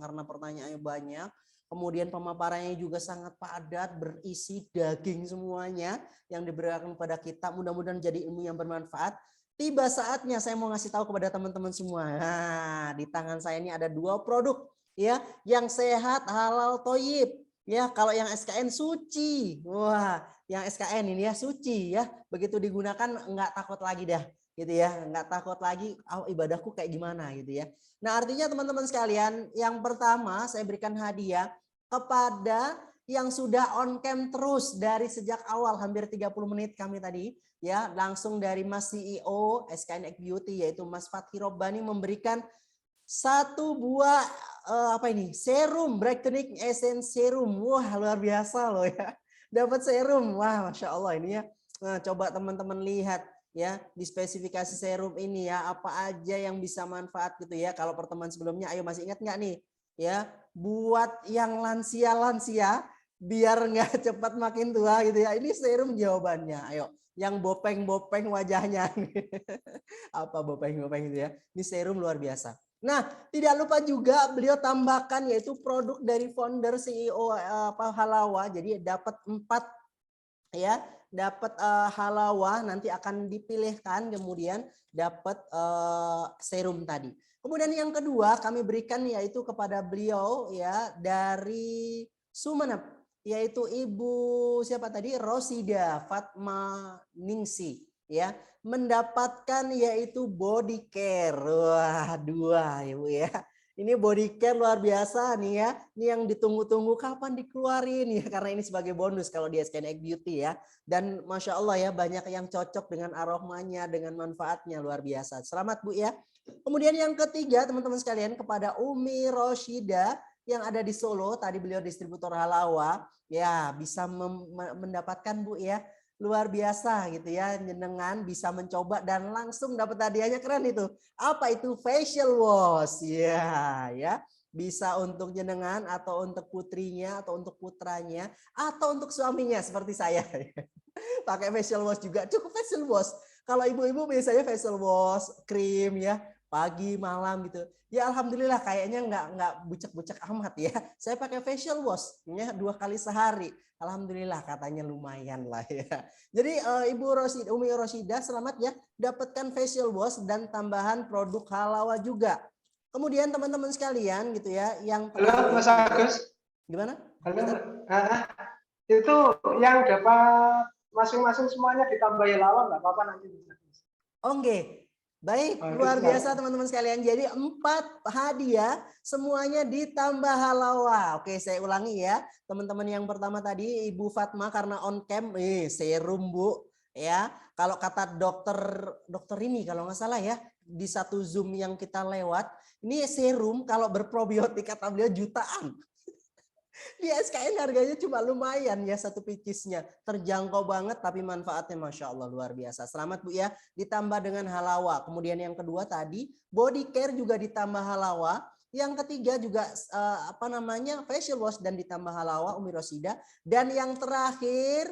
B: karena pertanyaannya banyak. Kemudian pemaparannya juga sangat padat, berisi daging semuanya yang diberikan kepada kita. Mudah-mudahan jadi ilmu yang bermanfaat. Tiba saatnya saya mau ngasih tahu kepada teman-teman semua. Nah, di tangan saya ini ada 2 produk ya, yang sehat, halal, thayyib. Ya, kalau yang SKN suci. Wah, yang SKN ini ya suci ya. Begitu digunakan enggak takut lagi dah gitu ya. Enggak takut lagi ibadahku kayak gimana gitu ya. Nah, artinya teman-teman sekalian, yang pertama saya berikan hadiah kepada yang sudah on cam terus dari sejak awal, hampir 30 menit kami tadi ya, langsung dari Mas CEO SKN Egg Beauty yaitu Mas Fatki Robbani memberikan 1 buah serum Brightening Essence Serum. Wah, luar biasa loh ya. Dapat serum. Wah, Masya Allah ini ya. Nah, coba teman-teman lihat ya di spesifikasi serum ini ya, apa aja yang bisa manfaat gitu ya. Kalau pertemuan sebelumnya, ayo masih ingat nggak nih ya, buat yang lansia-lansia biar nggak cepat makin tua gitu ya, ini serum jawabannya. Ayo yang bopeng-bopeng wajahnya apa bopeng-bopeng gitu ya, ini serum luar biasa. Nah, tidak lupa juga beliau tambahkan yaitu produk dari founder CEO Halawa. Jadi dapat 4 ya, dapat Halawa, nanti akan dipilihkan kemudian dapat serum tadi. Kemudian yang kedua kami berikan yaitu kepada beliau ya dari Sumeneb, yaitu Ibu siapa tadi, Rosida Fatma Ningsi ya, mendapatkan yaitu body care. Wah, 2 Ibu ya. Ini body care luar biasa nih ya. Ini yang ditunggu-tunggu kapan dikeluarin ya, karena ini sebagai bonus kalau di SKN Egg Beauty ya. Dan Masya Allah ya, banyak yang cocok dengan aromanya, dengan manfaatnya, luar biasa. Selamat Bu ya. Kemudian yang ketiga teman-teman sekalian, kepada Umi Roshida yang ada di Solo, tadi beliau distributor Halawa ya, bisa mendapatkan Bu ya. Luar biasa gitu ya, jenengan bisa mencoba dan langsung dapat hadiahnya, keren itu. Apa itu? Facial wash ya. Bisa untuk jenengan atau untuk putrinya atau untuk putranya atau untuk suaminya seperti saya. Pakai facial wash juga, cukup facial wash. Kalau ibu-ibu biasanya facial wash, krim ya, pagi, malam gitu. Ya alhamdulillah kayaknya nggak bucek-bucek amat ya. Saya pakai facial wash ya 2 kali sehari. Alhamdulillah katanya lumayan lah ya. Jadi Ibu Rosyida, Umi Rosyida selamat ya dapatkan facial wash dan tambahan produk halawa juga. Kemudian teman-teman sekalian gitu ya yang
D: Halo Mas Agus.
B: gimana?
D: Halo. Itu yang dapat masing-masing semuanya ditambahi lawan nggak apa-apa nanti.
B: Oke. Baik,
D: Oke,
B: luar
D: silakan.
B: biasa teman-teman sekalian. Jadi 4 hadiah semuanya ditambah halawa. Oke, saya ulangi ya. Teman-teman yang pertama tadi Ibu Fatma karena on cam, serum Bu. Ya, kalau kata dokter ini kalau nggak salah ya di satu Zoom yang kita lewat, ini serum kalau berprobiotik kata beliau jutaan. Di SKN harganya cuma lumayan ya satu picisnya. Terjangkau banget tapi manfaatnya Masya Allah luar biasa. Selamat Bu ya. Ditambah dengan halawa. Kemudian yang kedua tadi body care juga ditambah halawa. Yang ketiga juga facial wash dan ditambah halawa Umi Rosyida. Dan yang terakhir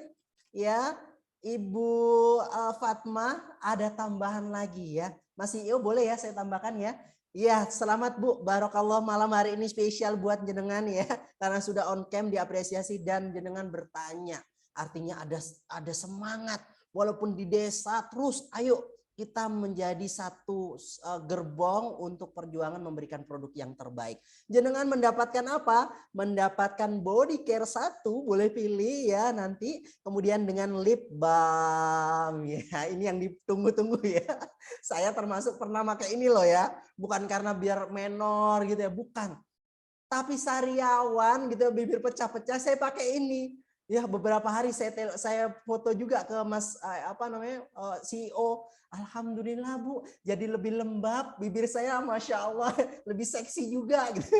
B: ya Ibu Fatma ada tambahan lagi ya. Masih boleh ya saya tambahkan ya. Iya, selamat Bu. Barokallah malam hari ini spesial buat jenengan ya. Karena sudah on cam diapresiasi dan jenengan bertanya. Artinya ada semangat. Walaupun di desa terus ayo kita menjadi satu gerbong untuk perjuangan memberikan produk yang terbaik. Jenengan mendapatkan apa? Mendapatkan body care 1, boleh pilih ya nanti. Kemudian dengan lip balm ya. Ini yang ditunggu-tunggu ya. Saya termasuk pernah pakai ini loh ya. Bukan karena biar menor gitu ya, bukan. Tapi sariawan gitu bibir pecah-pecah saya pakai ini. Ya beberapa hari saya foto juga ke Mas CEO. Alhamdulillah Bu, jadi lebih lembab bibir saya, Masya Allah lebih seksi juga. Gitu.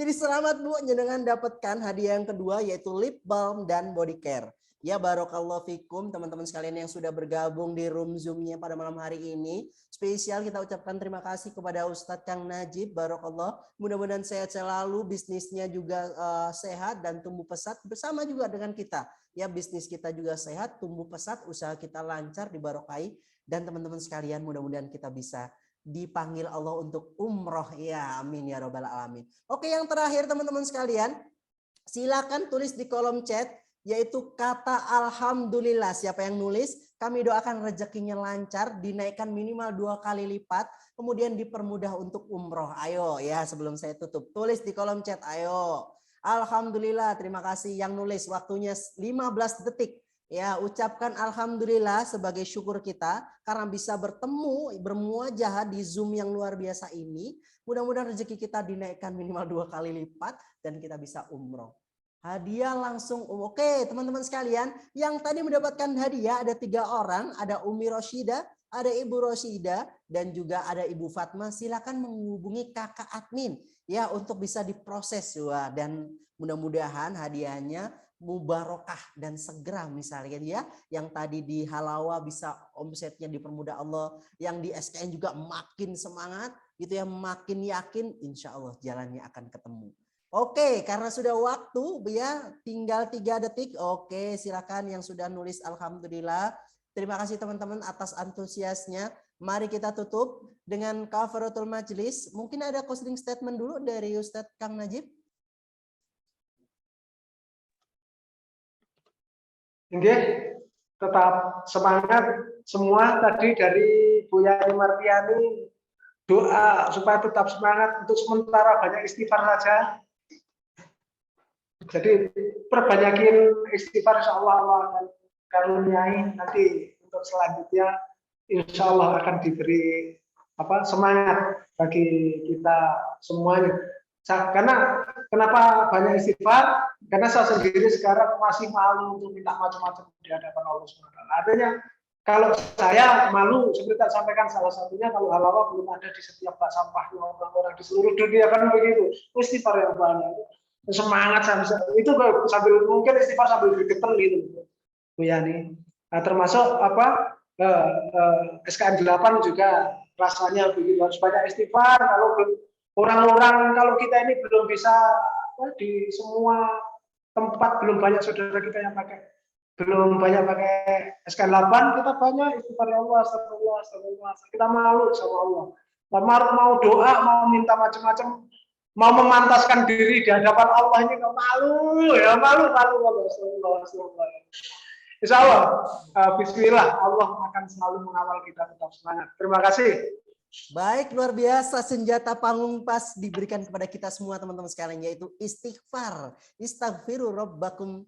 B: Jadi selamat Bu, jenengan dapatkan hadiah yang kedua yaitu lip balm dan body care. Ya barokallahu fikum teman-teman sekalian yang sudah bergabung di room Zoom-nya pada malam hari ini. Spesial kita ucapkan terima kasih kepada Ustadz Kang Najib, barokallah. Mudah-mudahan sehat selalu, bisnisnya juga sehat dan tumbuh pesat bersama juga dengan kita. Ya bisnis kita juga sehat, tumbuh pesat, usaha kita lancar, dibarokai. Dan teman-teman sekalian mudah-mudahan kita bisa dipanggil Allah untuk umroh. Ya amin ya robbal alamin. Oke yang terakhir teman-teman sekalian, silakan tulis di kolom chat yaitu kata alhamdulillah. Siapa yang nulis, kami doakan rezekinya lancar, dinaikkan minimal 2 kali lipat, kemudian dipermudah untuk umroh. Ayo ya sebelum saya tutup, tulis di kolom chat, ayo. Alhamdulillah, terima kasih yang nulis, waktunya 15 detik. Ya, ucapkan alhamdulillah sebagai syukur kita karena bisa bertemu, bermuajah di Zoom yang luar biasa ini. Mudah-mudahan rezeki kita dinaikkan minimal 2 kali lipat dan kita bisa umroh. Hadiah langsung. Oke teman-teman sekalian, yang tadi mendapatkan hadiah ada 3 orang, ada Umi Rosyida, ada Ibu Rosyida, dan juga ada Ibu Fatma. Silakan menghubungi kakak admin ya untuk bisa diproses ya. Dan mudah-mudahan hadiahnya mubarokah dan segera misalnya ya. Yang tadi di halawa bisa omsetnya dipermudah Allah, yang di SKN juga makin semangat gitu ya, makin yakin insya Allah jalannya akan ketemu. Oke, karena sudah waktu ya, tinggal 3 detik. Oke, silakan yang sudah nulis alhamdulillah. Terima kasih teman-teman atas antusiasnya. Mari kita tutup dengan kafaratul majlis. Mungkin ada closing statement dulu dari Ustadz Kang Najib.
D: Oke, tetap semangat semua tadi dari Bu Yani Martiani, doa supaya tetap semangat, untuk sementara banyak istighfar saja. Jadi perbanyakin istighfar, insya Allah Allah akan karuniai. Nanti untuk selanjutnya insya Allah akan diberi semangat bagi kita semuanya. Karena kenapa banyak istighfar? Karena saya sendiri sekarang masih malu untuk minta macam-macam di hadapan Allah SWT. Artinya kalau saya malu, seperti tak sampaikan salah satunya, kalau halawa belum ada di setiap bak sampahnya orang-orang di seluruh dunia kan begitu. Istighfar yang banyak. Semangat itu sambil mungkin istighfar sambil bergetar gitu Bu Yani. Nah, termasuk SKN 8 juga rasanya begitu, harus banyak istighfar. Kalau orang-orang, kalau kita ini belum bisa di semua tempat, belum banyak saudara kita yang belum banyak pakai SKN 8, kita banyak istighfar, ya Allah, astagfirullah, astagfirullah. Kita malu sama Allah. mau doa, mau minta macam-macam, mau memantaskan diri di hadapan Allah ini nggak malu ya, malu. Astagfirullah. Insya Allah, Bismillah, Allah akan selalu mengawal kita tetap semangat. Terima kasih.
B: Baik, luar biasa senjata panggung pas diberikan kepada kita semua teman-teman sekalian, yaitu istighfar. Istaghfiru rabbakum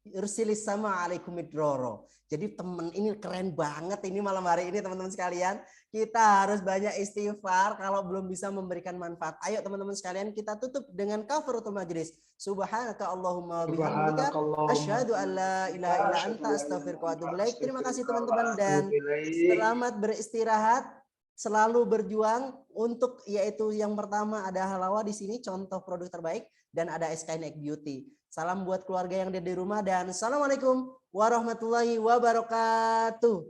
B: yursilis sama alaikum midroro. Jadi teman ini keren banget ini malam hari ini teman-teman sekalian. Kita harus banyak istighfar kalau belum bisa memberikan manfaat. Ayo teman-teman sekalian kita tutup dengan kafaratul majlis. Subhanaka Allahumma bihamdika asyhadu an la ilaha illa anta astaghfiruka wa atubu ilaik. Terima kasih teman-teman dan selamat beristirahat. Selalu berjuang untuk yaitu yang pertama ada Halawa di sini contoh produk terbaik dan ada SKNX Beauty. Salam buat keluarga yang ada di rumah dan assalamualaikum warahmatullahi wabarakatuh.